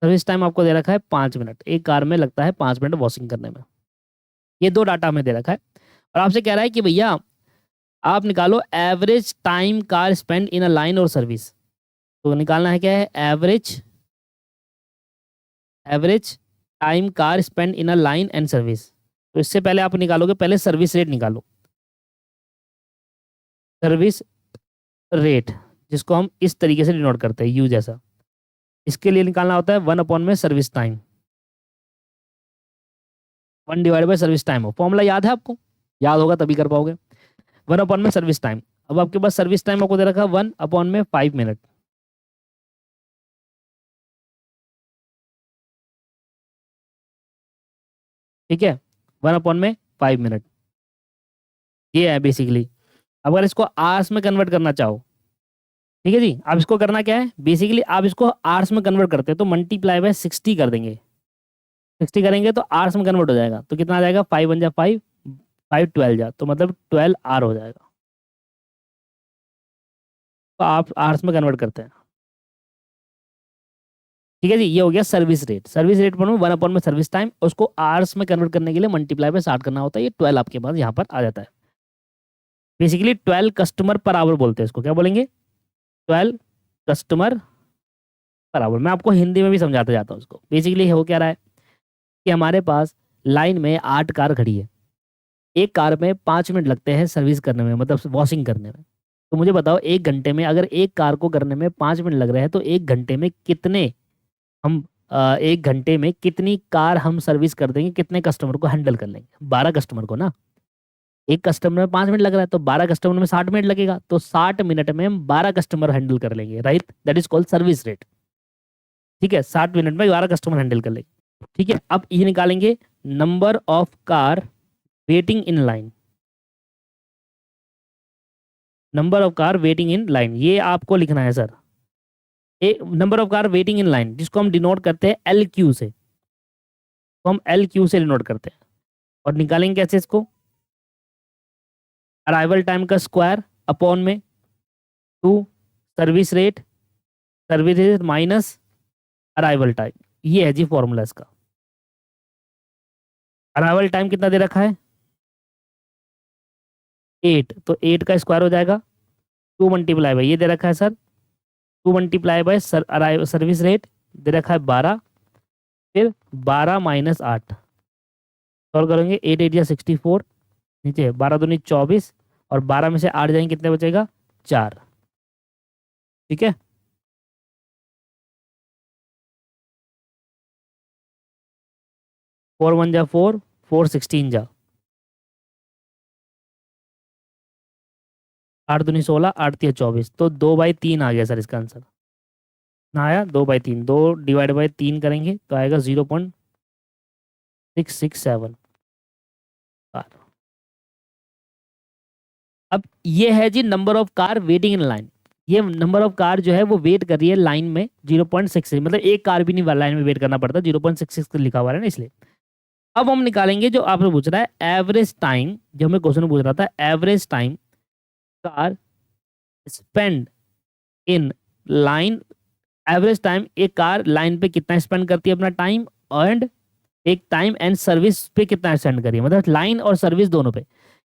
सर्विस टाइम आपको दे रखा है 5 मिनट, एक कार में लगता है 5 मिनट वॉशिंग करने में। ये दो डाटा हमें दे रखा है और आपसे कह रहा है कि भैया आप निकालो average time car spend in a line और सर्विस। तो निकालना है क्या है? Average, average time car spend in a line and service. तो इससे पहले आप निकालोगे, पहले सर्विस रेट निकालो, सर्विस रेट, जिसको हम इस तरीके से डिनोट करते हैं यू जैसा। इसके लिए निकालना होता है 1 में सर्विस टाइम, 1 सर्विस टाइम हो। फॉर्मूला याद है आपको? याद होगा तभी कर पाओगे। 1 में सर्विस टाइम। अब आपके पास सर्विस टाइम आपको दे रखा है 1/5 मिनट, ठीक है? 1/5 मिनट ये है बेसिकली। अगर इसको आवर्स में कन्वर्ट करना चाहो, ठीक है जी, अब इसको करना क्या है? बेसिकली आप इसको आवर्स में कन्वर्ट करते हैं तो मल्टीप्लाई बाय 60 कर देंगे। 60 करेंगे तो आवर्स में कन्वर्ट हो जाएगा। तो कितना आ जाएगा? 5 × 5 5 12 जा, तो मतलब 12 आवर हो जाएगा। तो आप आवर्स में कन्वर्ट करते हैं, ठीक है जी। ये हो गया सर्विस रेट। सर्विस रेट पर 1 में सर्विस टाइम, उसको आवर्स में कन्वर्ट करने के लिए मल्टीप्लाई बाय 60 करना होता है। ये 12 आपके पास यहाँ पर आ जाता है। बेसिकली 12 कस्टमर पर आवर बोलते हैं इसको। क्या बोलेंगे? 12 कस्टमर पर आवर। मैं आपको हिंदी में भी समझाता जाता हूँ उसको। बेसिकली हो क्या रहा है कि हमारे पास लाइन में 8 कार खड़ी है, एक कार में 5 मिनट लगते हैं सर्विस करने में, मतलब वॉशिंग करने में। तो मुझे बताओ 1 घंटे में अगर एक कार को करने में 5 मिनट लग रहे हैं तो 1 घंटे में कितने हम 1 घंटे में कितनी कार हम सर्विस कर देंगे, कितने कस्टमर को हैंडल कर लेंगे? 12 कस्टमर को ना। एक कस्टमर में 5 मिनट लग रहा है तो 12 कस्टमर में 60 मिनट लगेगा, तो 60 मिनट में हम 12 कस्टमर हैंडल कर लेंगे, right, that is called service rate. ठीक है, 60 मिनट में 12 कस्टमर हैंडल कर लेंगे। ठीक है, अब ये निकालेंगे number of car waiting in line. Number of car waiting in line, ये आपको लिखना है sir. A number of car waiting in line, जिसको हम डिनोट करते हैं एल क्यू से, तो हम एल क्यू से डिनोट करते हैं। और निकालेंगे कैसे इसको, अराइवल टाइम का स्क्वायर अपॉन में 2 service rate, service rate minus arrival time, ये है जी फॉर्मूला इसका। अराइवल टाइम कितना दे रखा है 8, तो 8 का स्क्वायर हो जाएगा 2 मल्टीप्लाई बाई ये दे रखा है sir 2 multiply by service rate दे रखा है 12, फिर 12 माइनस 8, सॉल्व करेंगे 8 8 या 64, नीचे 12 दूनी 24, और 12 में से 8 जाएंगे कितने बचेगा 4। ठीक है, 4 1 जा 4, 4 16 जा 8 दूनी 16, 8 3 24, तो 2/3 आ गया सर इसका आंसर। ना आया 2/3, 2 डिवाइड बाई 3 करेंगे तो आएगा 0.667। अब ये है जी number of car waiting in line, ये नंबर ऑफ कार जो है वो वेट कर रही है लाइन में 0.66, मतलब एक कार भी नहीं लाइन में वेट करना पड़ता, 0.66 लिखा हुआ है ना इसलिए। अब हम निकालेंगे जो आपने पूछ रहा है एवरेज टाइम, जो हमें क्वेश्चन में पूछ रहा था average time car spend in line, average time एक कार लाइन पे कितना स्पेंड करती है अपना टाइम, एंड एक टाइम एंड सर्विस पे कितना स्पेंड करिए, मतलब लाइन और सर्विस दोनों पे।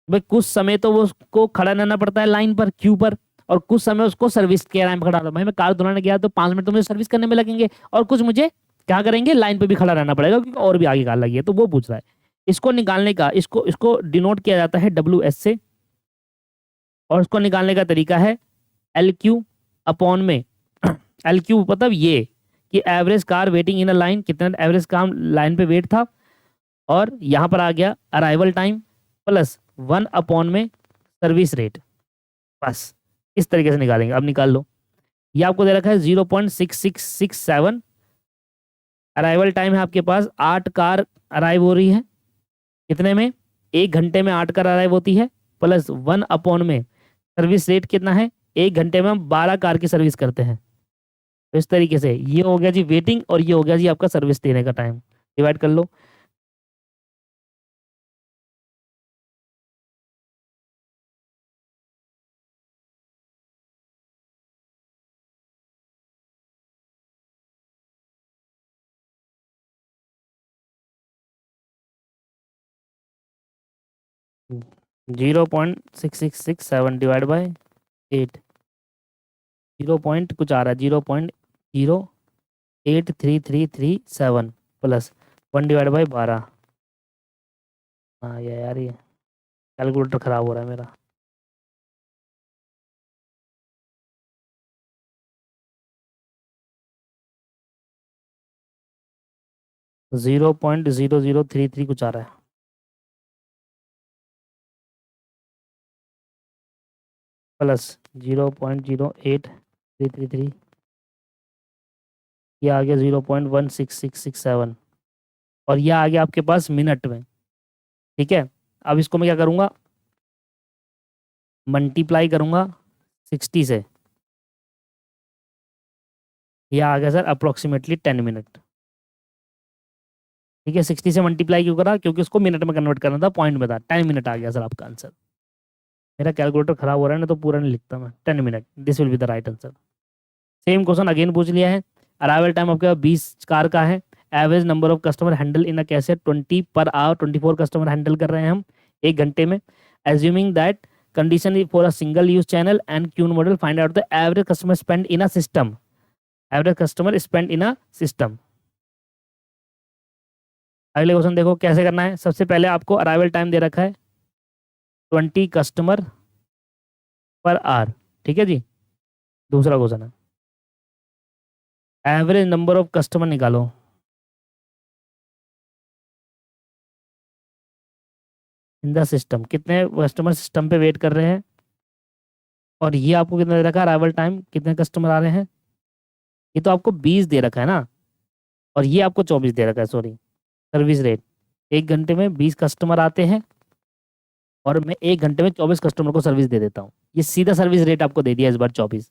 भाई कुछ समय तो वो उसको खड़ा रहना पड़ता है लाइन पर क्यू पर, और कुछ समय उसको सर्विस के टाइम पर खड़ा रहता है। भाई मैं कार धुलाने गया तो 5 मिनट तो मुझे सर्विस करने में लगेंगे, और कुछ मुझे क्या करेंगे लाइन पे भी खड़ा रहना पड़ेगा क्योंकि और भी आगे कार लगी है, तो वो पूछ रहा है। इसको निकालने का, इसको इसको डिनोट किया जाता है WS से, और उसको निकालने का तरीका है LQ अपॉन में LQ, मतलब ये कि average car waiting in a line, कितना एवरेज कार लाइन पे वेट था, और यहाँ पर आ गया अराइवल टाइम प्लस 1 अपॉन में सर्विस रेट, बस इस तरीके से निकालेंगे। अब निकाल लो, ये आपको दे रखा है 0.6667, अराइवल टाइम है आपके पास 8 कार अराइव हो रही है, कितने में 1 घंटे में 8 कार अराइव होती है, प्लस 1 अपॉन में सर्विस रेट कितना है, 1 घंटे में हम 12 कार की सर्विस करते हैं। तो इस तरीके से ये हो गया जी वेटिंग, और ये हो गया जी आपका सर्विस देने का टाइम, डिवाइड कर लो। जीरो पॉइंट 6667 डिवाइड बाई 8, 0 कुछ आ रहा है 0.08333 प्लस 1/12। हाँ ये यार, ये कैलकुलेटर खराब हो रहा है मेरा। 0.0033 कुछ आ रहा है, प्लस 0.08333, ये आ गया 0.16667, और यह आ गया आपके पास मिनट में। ठीक है, अब इसको मैं क्या करूँगा, मल्टीप्लाई करूँगा 60 से, यह आ गया सर अप्रोक्सीमेटली 10 मिनट। ठीक है, 60 से मल्टीप्लाई क्यों करा, क्योंकि उसको मिनट में कन्वर्ट करना था, पॉइंट में था, 10 मिनट आ गया सर आपका आंसर। मेरा कैलकुलेटर खराब हो रहा है ना, तो पूरा नहीं लिखता मैं, 10 minute, this will be the right answer. Same question again पूछ लिया है, अराइवल टाइम आपके पास 20 कार का है, average number of customer handle in a कैसे 20 पर आवर, 24 कस्टमर हैंडल कर रहे हैं हम 1 घंटे में, assuming that condition for a single use channel and queue model, find out the average customer spend in a system, average customer spend in a system. अगले question देखो कैसे करना है। सबसे पहले आपको अराइवल टाइम दे रखा है 20 कस्टमर पर आवर, ठीक है जी। दूसरा क्वेश्चन है एवरेज नंबर ऑफ कस्टमर निकालो, इन द सिस्टम, कितने कस्टमर सिस्टम पे वेट कर रहे हैं, और ये आपको कितना दे रखा है अराइवल टाइम, कितने कस्टमर आ रहे हैं, ये तो आपको 20 दे रखा है ना, और ये आपको 24 दे रखा है, सॉरी। सर्विस रेट, 1 घंटे में 20 कस्टमर आते हैं और मैं 1 घंटे में 24 कस्टमर को सर्विस दे देता हूँ, ये सीधा सर्विस रेट आपको दे दिया इस बार 24।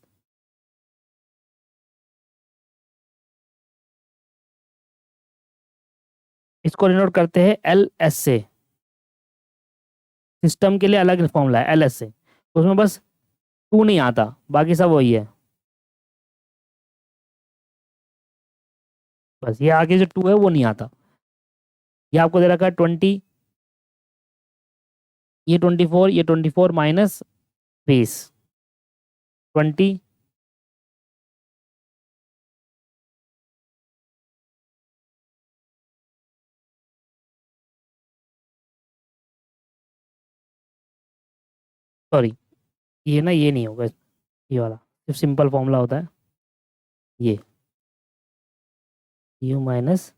इसको डिनोट करते हैं LS से, सिस्टम के लिए अलग फॉर्मूला है LS से, उसमें बस 2 नहीं आता, बाकी सब वही है, बस ये आगे जो 2 है वो नहीं आता। ये आपको दे रखा है 20, ये 24, ये 24 माइनस 20, 20, सॉरी, ये ना ये नहीं होगा, ये वाला सिर्फ सिंपल फॉर्मूला होता है, ये यू माइनस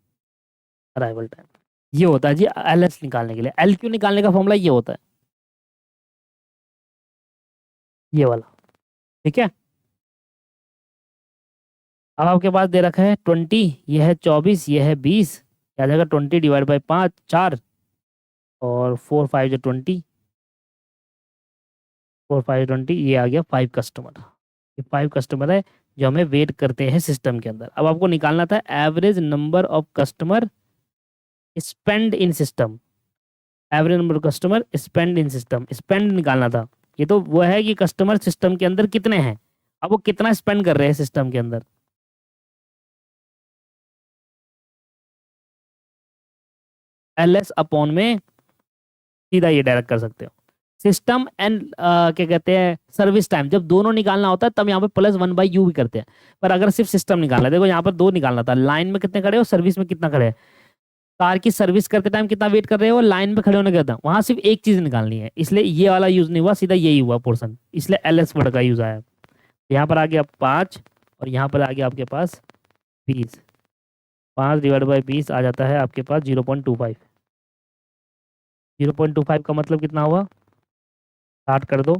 अराइवल टाइम, ये होता है जी LS निकालने के लिए, LQ निकालने का फॉर्मूला ये होता है, ये वाला, ठीक है। अब आपके पास दे रखा है 20, ये है 24, ये है 20, आ जाएगा 20 डिवाइड बाई 5, 4, और 4 5 जो 20, 4 5 20, ये आ गया 5 कस्टमर, ये 5 कस्टमर है जो हमें वेट करते हैं सिस्टम के अंदर। अब आपको निकालना था average number of customer spend in system, average number of customer spend in system, spend निकालना था। ये तो वो है कि कस्टमर सिस्टम के अंदर कितने हैं, अब वो कितना स्पेंड कर रहे हैं सिस्टम के अंदर, LS अपॉन में सीधा ये डायरेक्ट कर सकते हो। सिस्टम एंड क्या कहते हैं सर्विस टाइम, जब दोनों निकालना होता है तब यहाँ पे +1/u भी करते हैं, पर अगर सिर्फ सिस्टम निकालना है, देखो यहाँ पर 2 निकालना था, लाइन में कितने खड़े हो, सर्विस में कितना खड़े हैं, कार की सर्विस करते टाइम कितना वेट कर रहे हो, लाइन में खड़े होने के बाद वहां सिर्फ एक चीज निकालनी है, इसलिए ये वाला यूज नहीं हुआ, सीधा यही हुआ पोर्सन, इसलिए LS वर्ड का यूज आया। यहाँ पर आ गया 5, और यहाँ पर आ गया आपके पास 20, 5 डिवाइड बाई 20 आ जाता है आपके पास 0.25, 0.25 का मतलब कितना हुआ, 60 कर दो,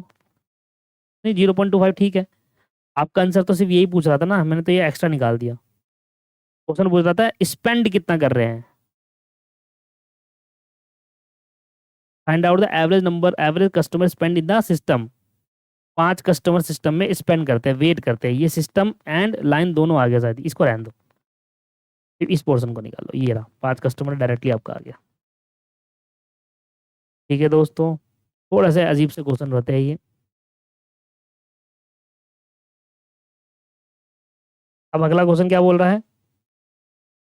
नहीं 0.25 ठीक है। आपका आंसर तो सिर्फ यही पूछ रहा था ना, मैंने तो ये एक्स्ट्रा निकाल दिया, क्वेश्चन पूछ रहा था स्पेंड कितना कर रहे हैं, find out the average number, average customer spend in the system, 5 customer system में स्पेंड करते हैं, वेट करते हैं, ये सिस्टम एंड लाइन दोनों आ गया शायद, इसको रहने दो, फिर इस पोर्शन को निकालो, ये रहा 5 कस्टमर डायरेक्टली आपका आ गया। ठीक है दोस्तों, थोड़ा सा अजीब से क्वेश्चन रहते हैं ये। अब अगला क्वेश्चन क्या बोल रहा है,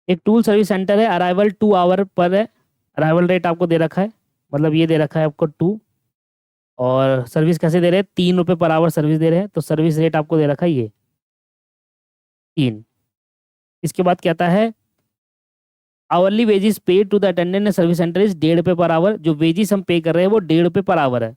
एक टूल सर्विस सेंटर है, अराइवल 2 आवर पर है, अराइवल रेट आपको दे रखा है, मतलब ये दे रखा है आपको 2, और सर्विस कैसे दे रहे हैं, 3 रुपये पर आवर सर्विस दे रहे हैं, तो सर्विस रेट आपको दे रखा है ये 3। इसके बाद कहता है hourly wages pay to the attendant service centre is 1.5 रुपये पर आवर, जो वेजिस हम पे कर रहे हैं वो 1.5 रुपये पर आवर है,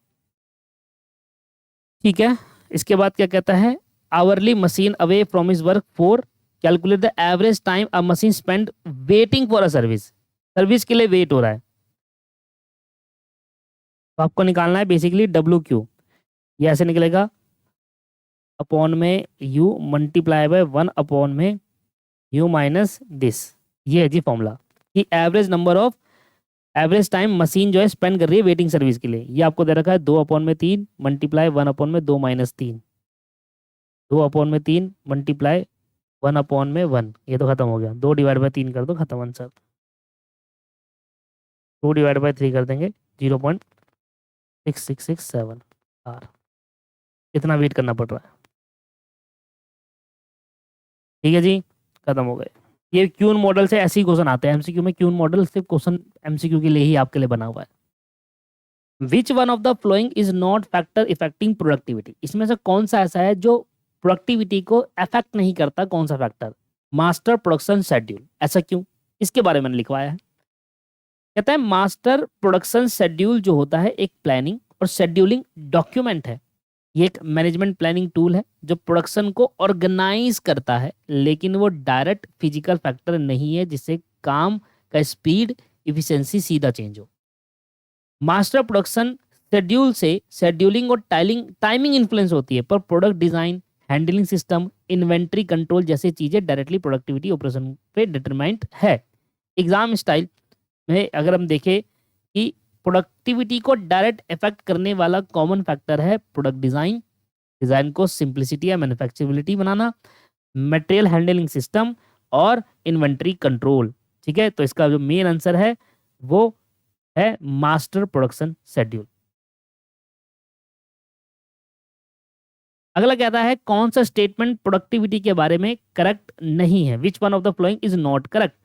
ठीक है। इसके बाद क्या कहता है, hourly machine away from is work for, calculate the average time a machine spend waiting for a service, service के लिए वेट हो रहा है, तो आपको निकालना है बेसिकली WQ, ये ऐसे निकलेगा अपॉन में U मल्टीप्लाई बाय 1 अपॉन में U माइनस दिस, ये है जी फॉर्मूला कि average number of, average time machine जो है स्पेंड कर रही है वेटिंग सर्विस के लिए, ये आपको दे रखा है 2/3 मल्टीप्लाई 1/2 - 2 - 3, 2/3 मल्टीप्लाई 1/1, ये तो खत्म हो गया, 2 डिवाइड बाई 3 कर दो, खत्म आंसर, 2 डिवाइड बाई 3 कर देंगे 0.6667 आर, इतना वेट करना पड़ रहा है, ठीक है जी, खत्म हो गए। ये क्यून मॉडल से ऐसे ही क्वेश्चन आते हैं MCQ में, क्यून मॉडल सिर्फ क्वेश्चन MCQ के लिए ही आपके लिए बना हुआ है। Which one of the following is not factor affecting productivity, इसमें से कौन सा ऐसा है जो प्रोडक्टिविटी को अफेक्ट नहीं करता, कौन सा फैक्टर, मास्टर प्रोडक्शन शेड्यूल, ऐसा क्यों, इसके बारे में लिखवाया है। कहता है मास्टर प्रोडक्शन शेड्यूल जो होता है एक प्लानिंग और शेड्यूलिंग डॉक्यूमेंट है, ये एक मैनेजमेंट प्लानिंग टूल है जो प्रोडक्शन को ऑर्गेनाइज करता है, लेकिन वो डायरेक्ट फिजिकल फैक्टर नहीं है जिससे काम का स्पीड इफिशिएंसी सीधा चेंज हो। मास्टर प्रोडक्शन शेड्यूल से शेड्यूलिंग और टाइमिंग इन्फ्लुएंस होती है, पर product design, handling system, inventory control जैसी चीजें डायरेक्टली प्रोडक्टिविटी ऑपरेशन पे डिटरमाइंड है। एग्जाम स्टाइल में अगर हम देखें कि प्रोडक्टिविटी को डायरेक्ट इफेक्ट करने वाला कॉमन फैक्टर है प्रोडक्ट डिजाइन, डिजाइन को सिंप्लिसिटी या मैन्युफैक्चरेबिलिटी बनाना, मटेरियल हैंडलिंग सिस्टम और इन्वेंट्री कंट्रोल। ठीक है, तो इसका जो मेन आंसर है वो है मास्टर प्रोडक्शन शेड्यूल। अगला कहता है कौन सा स्टेटमेंट प्रोडक्टिविटी के बारे में करेक्ट नहीं है, which one of the following is not correct.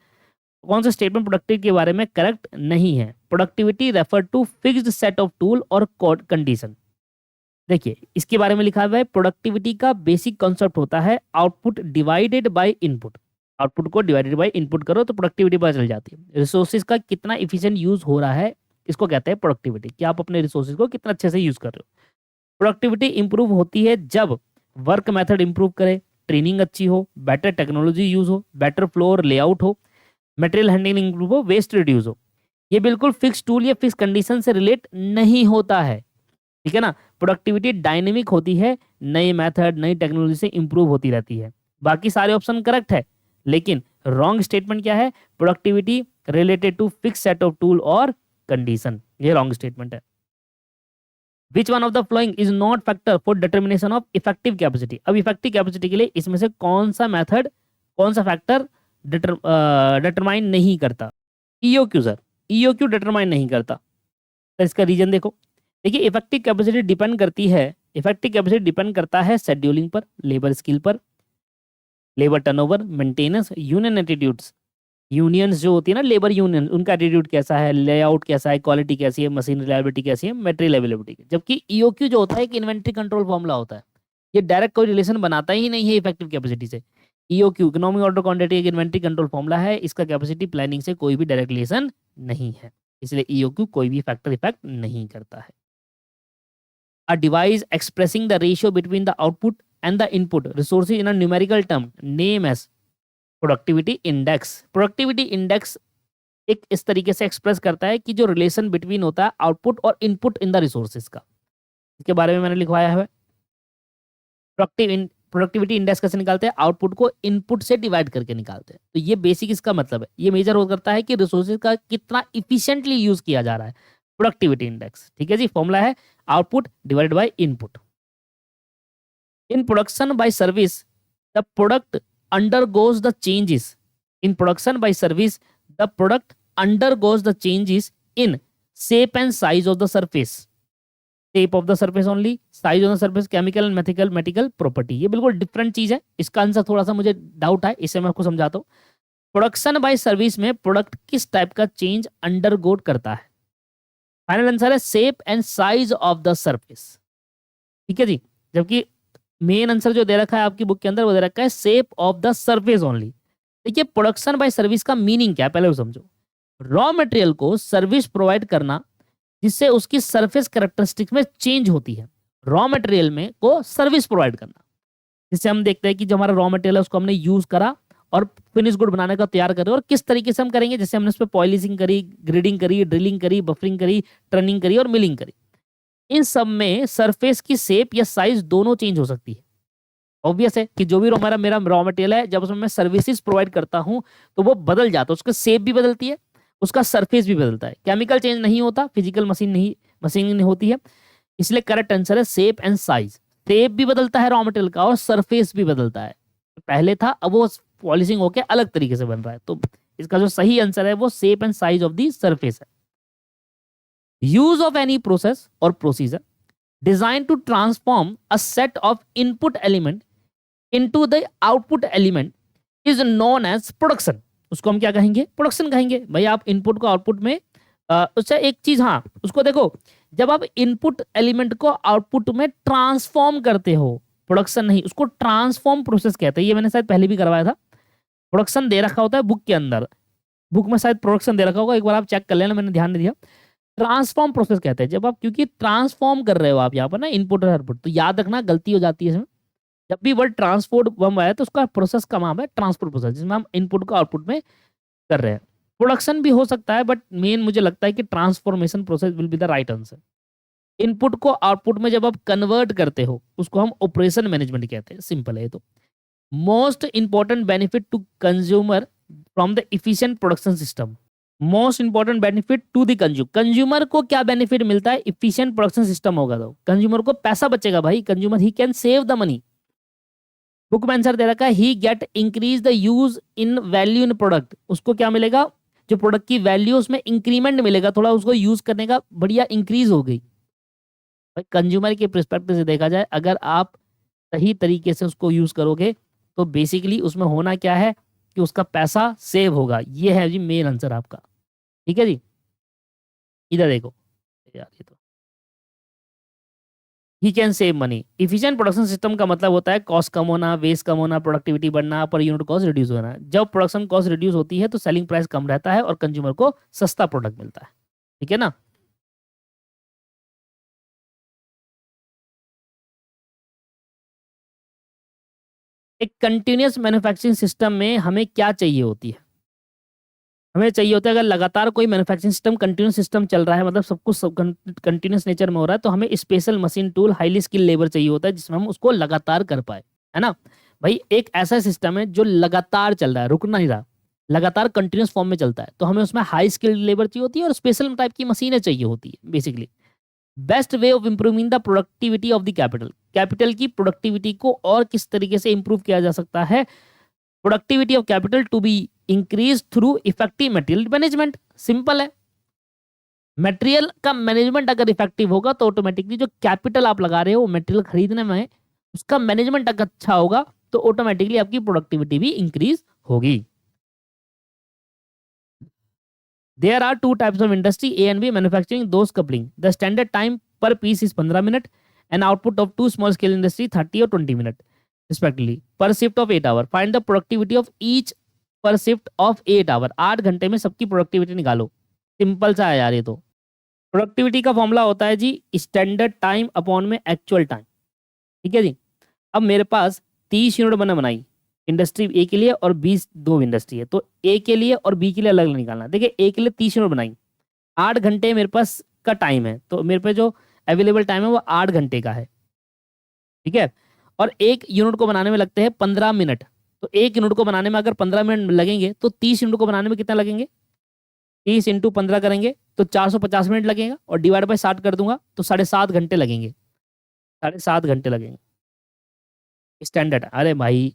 कौन सा स्टेटमेंट प्रोडक्टिविटी के बारे में करेक्ट नहीं है। Productivity refer to fixed set of tool और कोड कंडीशन। देखिए इसके बारे में लिखा हुआ है प्रोडक्टिविटी का बेसिक कॉन्सेप्ट होता है output divided by input. Output को डिवाइडेड बाय इनपुट करो तो प्रोडक्टिविटी पता चल जाती है। रिसोर्सेज का कितना इफिशिएंट यूज हो रहा है, इसको कहते हैं प्रोडक्टिविटी, कि आप अपने रिसोर्सेज को कितना अच्छे से यूज कर रहे हो। प्रोडक्टिविटी इंप्रूव होती है जब वर्क मेथड इंप्रूव करे, ट्रेनिंग अच्छी हो, बेटर टेक्नोलॉजी यूज हो, बेटर फ्लो और लेआउट हो, मटेरियल हैंडलिंग इंप्रूव हो, वेस्ट रिड्यूस हो। ये बिल्कुल फिक्स टूल या फिक्स कंडीशन से रिलेट नहीं होता है, ठीक है ना। प्रोडक्टिविटी डायनेमिक होती है, नए मेथड नई टेक्नोलॉजी से इंप्रूव होती रहती है। बाकी सारे ऑप्शन करेक्ट है, लेकिन रॉन्ग स्टेटमेंट क्या है, productivity related to fix set of tool और कंडीशन, ये रॉन्ग स्टेटमेंट है। Which one of the following is not factor for determination of effective capacity. अब इफेक्टिव कैपेसिटी के लिए इसमें से कौन सा मेथड, कौन सा फैक्टर डिटरमाइन नहीं करता। ईओक्यू सर, ईओक्यू डिटरमाइन नहीं करता। तो इसका रीजन देखो, देखिए इफेक्टिव कैपेसिटी डिपेंड करती है, इफेक्टिव कैपेसिटी डिपेंड करता है शेड्यूलिंग पर, लेबर स्किल पर, labour turnover, maintenance, union attitudes. Unions जो होती है ना, लेबर यूनियन, उनका एटीट्यूड कैसा है, लेआउट कैसा है, क्वालिटी कैसी है, मशीन रिलायबिलिटी कैसी है, मटेरियल अवेलेबिलिटी। जबकि ईओक्यू जो होता है एक इन्वेंट्री कंट्रोल फॉर्मूला होता है, ये डायरेक्ट कोई रिलेशन बनाता ही नहीं है इफेक्टिव कैपेसिटी से। ईओक्यू इकोनॉमिक ऑर्डर क्वांटिटी एक इन्वेंट्री कंट्रोल फॉर्मूला है, इसका कैपेसिटी प्लानिंग से कोई भी डायरेक्ट रिलेशन नहीं है, इसलिए ईओक्यू कोई भी फैक्टर इफेक्ट नहीं करता है। A device expressing the ratio between the output and the input resources in a numerical term name as productivity index। productivity index एक इस तरीके से एक्सप्रेस करता है कि जो रिलेशन बिटवीन होता है आउटपुट और इनपुट इन द रिसोर्सेज का, इसके बारे में मैंने लिखवाया है। प्रोडक्टिविटी इंडेक्स कैसे निकालते हैं, आउटपुट को इनपुट से डिवाइड करके निकालते हैं। तो ये बेसिक इसका मतलब है, ये मेजर हो करता है कि रिसोर्सेज का कितना इफिशिएंटली यूज किया जा रहा है, प्रोडक्टिविटी इंडेक्स। ठीक है जी, फॉर्मूला है output divided by input. In production by service the product undergoes the changes. In production by service the product undergoes the changes in shape and size of the surface. Shape of the surface only, size of the surface, chemical and mathematical property. ये बिल्कुल different चीज है, इसका answer थोड़ा सा मुझे doubt है, इसे मैं आपको समझाता हूँ। प्रोडक्शन बाय सर्विस में प्रोडक्ट किस टाइप का चेंज अंडरगो करता है। फाइनल आंसर है shape and size of the surface. ठीक है जी, जबकि मेन आंसर जो दे रखा है आपकी बुक के अंदर वो दे रखा है shape of the surface only. देखिए प्रोडक्शन बाय सर्विस का मीनिंग क्या है पहले वो समझो। रॉ मटेरियल को सर्विस प्रोवाइड करना जिससे उसकी सरफेस कैरेक्टरिस्टिक्स में चेंज होती है। रॉ मटेरियल में को सर्विस प्रोवाइड करना, जिससे हम देखते हैं कि जो हमारा रॉ मटेरियल है उसको हमने यूज करा और फिनिश गुड बनाने का तैयार कर रहे हो। और किस तरीके से हम करेंगे, जैसे हमने उस पर पॉलिशिंग करी, ग्रेडिंग करी, ड्रिलिंग करी, बफरिंग करी, टर्निंग करी और मिलिंग करी। इन सब में सरफेस की शेप या साइज दोनों चेंज हो सकती है। ऑब्वियस है कि जो भी मेरा रॉ मटेरियल है, जब उसमें मैं सर्विसेज प्रोवाइड करता हूं तो वो बदल जाता है, उसका शेप भी बदलती है, उसका सरफेस भी बदलता है। केमिकल चेंज नहीं होता, फिजिकल मशीनिंग होती है, इसलिए करेक्ट आंसर है शेप एंड साइज। शेप भी बदलता है रॉ मटेरियल का और सरफेस भी बदलता है। पहले था, अब वो पॉलिशिंग होकर अलग तरीके से बन रहा है, तो इसका जो सही आंसर है वो shape and size of the surface है। यूज ऑफ एनी प्रोसेस और procedure design to transform a set of input element into the output element is known as production. उसको हम क्या कहेंगे, प्रोडक्शन कहेंगे। भाई आप इनपुट को आउटपुट में उससे एक चीज, हाँ उसको देखो, जब आप इनपुट एलिमेंट को आउटपुट में ट्रांसफॉर्म करते हो, प्रोडक्शन नहीं, उसको ट्रांसफॉर्म प्रोसेस कहते हैं। ये मैंने शायद पहले भी करवाया था। प्रोडक्शन दे रखा होता है बुक के अंदर, बुक में शायद प्रोडक्शन दे रखा होगा, एक बार आप चेक कर लेना, मैंने ध्यान नहीं दिया। ट्रांसफॉर्म प्रोसेस कहते हैं जब आप, क्योंकि ट्रांसफॉर्म कर रहे हो आप यहाँ पर ना इनपुट और आउटपुट, तो याद रखना गलती हो जाती है इसमें। जब भी वर्ड ट्रांसपोर्ट बम आया तो उसका प्रोसेस का नाम है ट्रांसपोर्ट प्रोसेस, जिसमें हम इनपुट को आउटपुट में कर रहे हैं। प्रोडक्शन भी हो सकता है, बट मेन मुझे लगता है कि transformation process will be the right answer. Input को आउटपुट में जब आप कन्वर्ट करते हो उसको हम ऑपरेशन मैनेजमेंट कहते हैं। सिंपल है ये तो। Most important benefit to consumer from the efficient production system. Most important benefit to the consumer को क्या बेनिफिट मिलता है? इफिशिएंट प्रोडक्शन सिस्टम होगा तो कंज्यूमर को पैसा बचेगा भाई। Consumer he can save the money. Book में आंसर दे रखा है he get increase the use in value in product. उसको क्या मिलेगा? जो प्रोडक्ट की वैल्यू उसमें इंक्रीमेंट मिलेगा, थोड़ा उसको यूज करने का बढ़िया इंक्रीज हो गई। कंज्यूमर के परस्पेक्टिव से देखा जाए, अगर आप सही तरीके से उसको यूज करोगे तो बेसिकली उसमें होना क्या है कि उसका पैसा सेव होगा। ये है जी मेन आंसर आपका। ठीक है जी, इधर देखो यार, ये तो ही can save money. Efficient production system का मतलब होता है कॉस्ट कम होना, वेस्ट कम होना, प्रोडक्टिविटी बढ़ना, पर यूनिट कॉस्ट रिड्यूस होना। जब प्रोडक्शन कॉस्ट रिड्यूस होती है तो सेलिंग प्राइस कम रहता है और कंज्यूमर को सस्ता प्रोडक्ट मिलता है। ठीक है ना। एक कंटिन्यूअस मैन्युफैक्चरिंग सिस्टम में हमें क्या चाहिए होती है? हमें चाहिए होता है, अगर लगातार कोई मैन्युफैक्चरिंग सिस्टम कंटिन्यूस सिस्टम चल रहा है, मतलब सब कुछ सब कंटिन्यूस नेचर में हो रहा है, तो हमें special machine tool, highly skill labour चाहिए होता है जिसमें हम उसको लगातार कर पाए, है ना। भाई एक ऐसा सिस्टम है जो लगातार चल रहा है, रुक नहीं रहा, लगातार कंटिन्यूस फॉर्म में चलता है, तो हमें उसमें हाई स्किल्ड लेबर चाहिए होती है और स्पेशल टाइप की मशीनें चाहिए होती है basically. Best way of improving the productivity of the capital. Capital की प्रोडक्टिविटी को और किस तरीके से इंप्रूव किया जा सकता है? Productivity of capital to be increase through effective material management. Simple है। मटेरियल का मैनेजमेंट अगर इफेक्टिव होगा तो ऑटोमेटिकली जो कैपिटल आप लगा रहे हो मटेरियल खरीदने में, उसका मैनेजमेंट अगर अच्छा होगा तो ऑटोमेटिकली आपकी प्रोडक्टिविटी भी इंक्रीज होगी। There are two types of industry, A and B manufacturing, those coupling. The standard time per piece is 15 minutes and output of two small scale industry 30 or 20 minutes respectively per shift of 8 hour. Find the productivity of each per shift of 8 hour. 8 घंटे में सबकी productivity निकालो। Simple सा है यार ये तो। Productivity का फॉर्मूला होता है जी स्टैंडर्ड टाइम अपॉन में एक्चुअल टाइम। ठीक है जी। अब मेरे पास 30 यूनिट मैंने बनाई इंडस्ट्री ए के लिए और 20 दो इंडस्ट्री है, तो ए के लिए और बी के लिए अलग अलग निकालना। देखिए ए के लिए 30 यूनिट बनाई, 8 घंटे मेरे पास का टाइम है, तो मेरे पे जो अवेलेबल टाइम है वो 8 घंटे का है। ठीक है। और एक यूनिट को बनाने में लगते हैं 15 मिनट, तो एक यूनिट को बनाने में अगर 15 मिनट लगेंगे तो 30 यूनिट को बनाने में कितना लगेंगे? 30 इंटू 15 करेंगे तो 450 मिनट लगेगा और डिवाइड बाई 60 कर दूंगा तो 7.5 घंटे लगेंगे। 7.5 घंटे लगेंगे स्टैंडर्ड। अरे भाई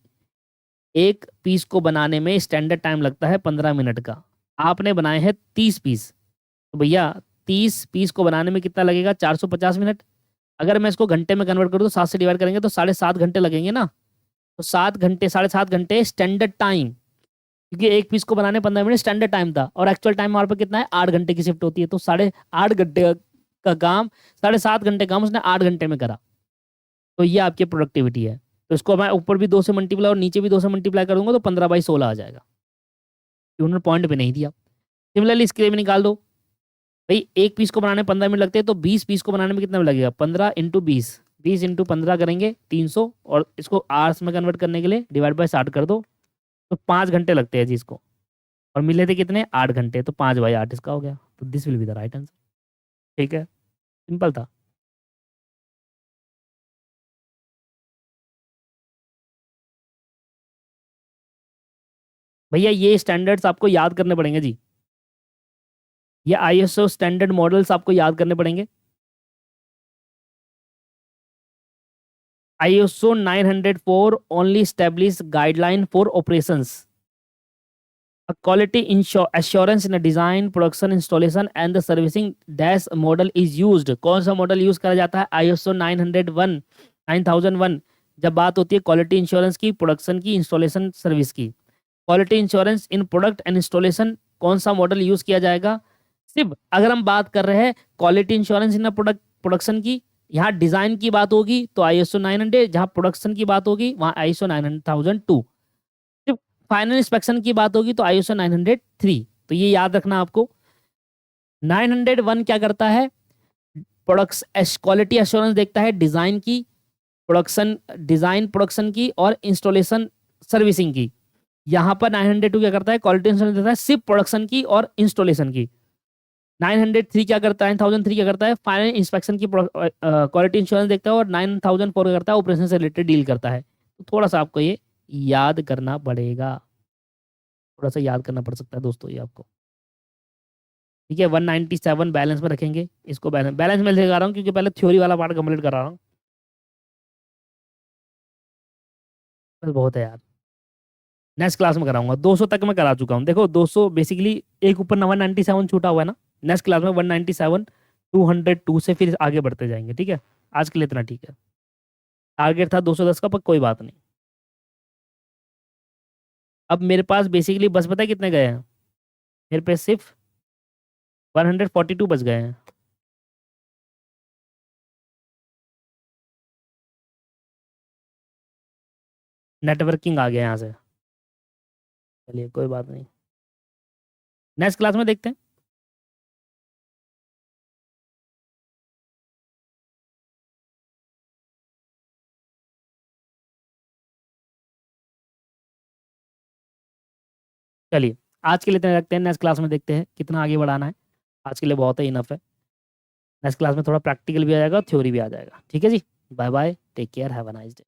एक पीस को बनाने में स्टैंडर्ड टाइम लगता है 15 मिनट का, आपने बनाए हैं 30 पीस, तो भैया 30 पीस को बनाने में कितना लगेगा? 450 मिनट। अगर मैं इसको घंटे में कन्वर्ट करूँ तो 7 से डिवाइड करेंगे तो 7.5 घंटे लगेंगे ना। तो 7 घंटे, 7.5 घंटे स्टैंडर्ड टाइम, क्योंकि एक पीस को बनाने 15 मिनट स्टैंडर्ड टाइम था और एक्चुअल टाइम हमारे पे कितना है? 8 घंटे की शिफ्ट होती है, तो 8.5 घंटे का काम 7.5 घंटे काम उसने 8 घंटे में करा। तो ये आपकी प्रोडक्टिविटी है। तो इसको मैं ऊपर भी 2 से मल्टीप्लाई और नीचे भी 2 से मल्टीप्लाई करूंगा तो 15/16 आ जाएगा। उन्होंने पॉइंट पे नहीं दिया। सिमिलरली इसके लिए भी निकाल दो। भाई एक पीस को बनाने 15 मिनट लगते हैं, तो 20 पीस को बनाने में कितना लगेगा? 15 × 20, 20 × 15 करेंगे 300, और इसको आवर्स में कन्वर्ट करने के लिए डिवाइड बाय 60 कर दो तो 5 घंटे लगते हैं जी इसको। और मिले थे कितने? 8 घंटे, तो 5/8 इसका हो गया। तो this will be the right answer. ठीक है, सिंपल था। भैया ये स्टैंडर्ड्स आपको याद करने पड़ेंगे जी, ये आईएसओ स्टैंडर्ड मॉडल्स आपको याद करने पड़ेंगे। ISO 904 only establish guideline for operations. A quality assurance in a design, production, installation and the servicing dash model is used. कौन सा मॉडल यूज करा जाता है? ISO 901 9001। जब बात होती है क्वालिटी इंश्योरेंस की, प्रोडक्शन की, इंस्टॉलेशन, सर्विस की। Quality insurance in product and installation कौन सा मॉडल यूज किया जाएगा? सिर्फ अगर हम बात कर रहे हैं क्वालिटी इंश्योरेंस इन प्रोडक्ट प्रोडक्शन की, यहाँ डिजाइन की बात होगी तो ISO 900, जहाँ प्रोडक्शन की बात होगी वहाँ ISO 9002, सिर्फ फाइनल इंस्पेक्शन की बात होगी तो ISO 903। तो ये याद रखना आपको। 901 क्या करता है? प्रोडक्शन क्वालिटी एश्योरेंस देखता है डिजाइन की, प्रोडक्शन डिजाइन प्रोडक्शन की और इंस्टॉलेशन सर्विसिंग की। यहाँ पर 902 क्या करता है, क्वालिटी इंश्योरेंस देता है सिर्फ प्रोडक्शन की और इंस्टॉलेशन की। 903 क्या करता है, 9003 क्या करता है, फाइनल इंस्पेक्शन की क्वालिटी इंश्योरेंस देखता है। और 9004 क्या करता है, ऑपरेशन से रिलेटेड डील करता है। तो थोड़ा सा आपको ये याद करना पड़ेगा, थोड़ा सा याद करना पड़ सकता है दोस्तों ये आपको। ठीक है, 197 बैलेंस में रखेंगे इसको। बैलेंस बैलेंस में लगा रहा हूँ क्योंकि पहले थ्योरी वाला पार्ट कंप्लीट कर रहा हूँ। बस बहुत है यार, नेक्स्ट क्लास में कराऊंगा। 200 तक मैं करा चुका हूँ। देखो 200 बेसिकली एक ऊपर 197 छूटा हुआ है ना। नेक्स्ट क्लास में 197, 202 से फिर आगे बढ़ते जाएंगे। ठीक है, आज के लिए इतना ठीक है। टारगेट था 210 का, पर कोई बात नहीं। अब मेरे पास बेसिकली बस पता है कितने गए हैं, मेरे पे सिर्फ 142 बच गए हैं। नेटवर्किंग आ गया यहाँ से। चलिए कोई बात नहीं, नेक्स्ट क्लास में देखते हैं। चलिए आज के लिए इतना रखते हैं, नेक्स्ट क्लास में देखते हैं कितना आगे बढ़ाना है। आज के लिए बहुत है, इनफ है। नेक्स्ट क्लास में थोड़ा प्रैक्टिकल भी आ जाएगा, थ्योरी भी आ जाएगा। ठीक है जी, bye bye, take care, have a nice day.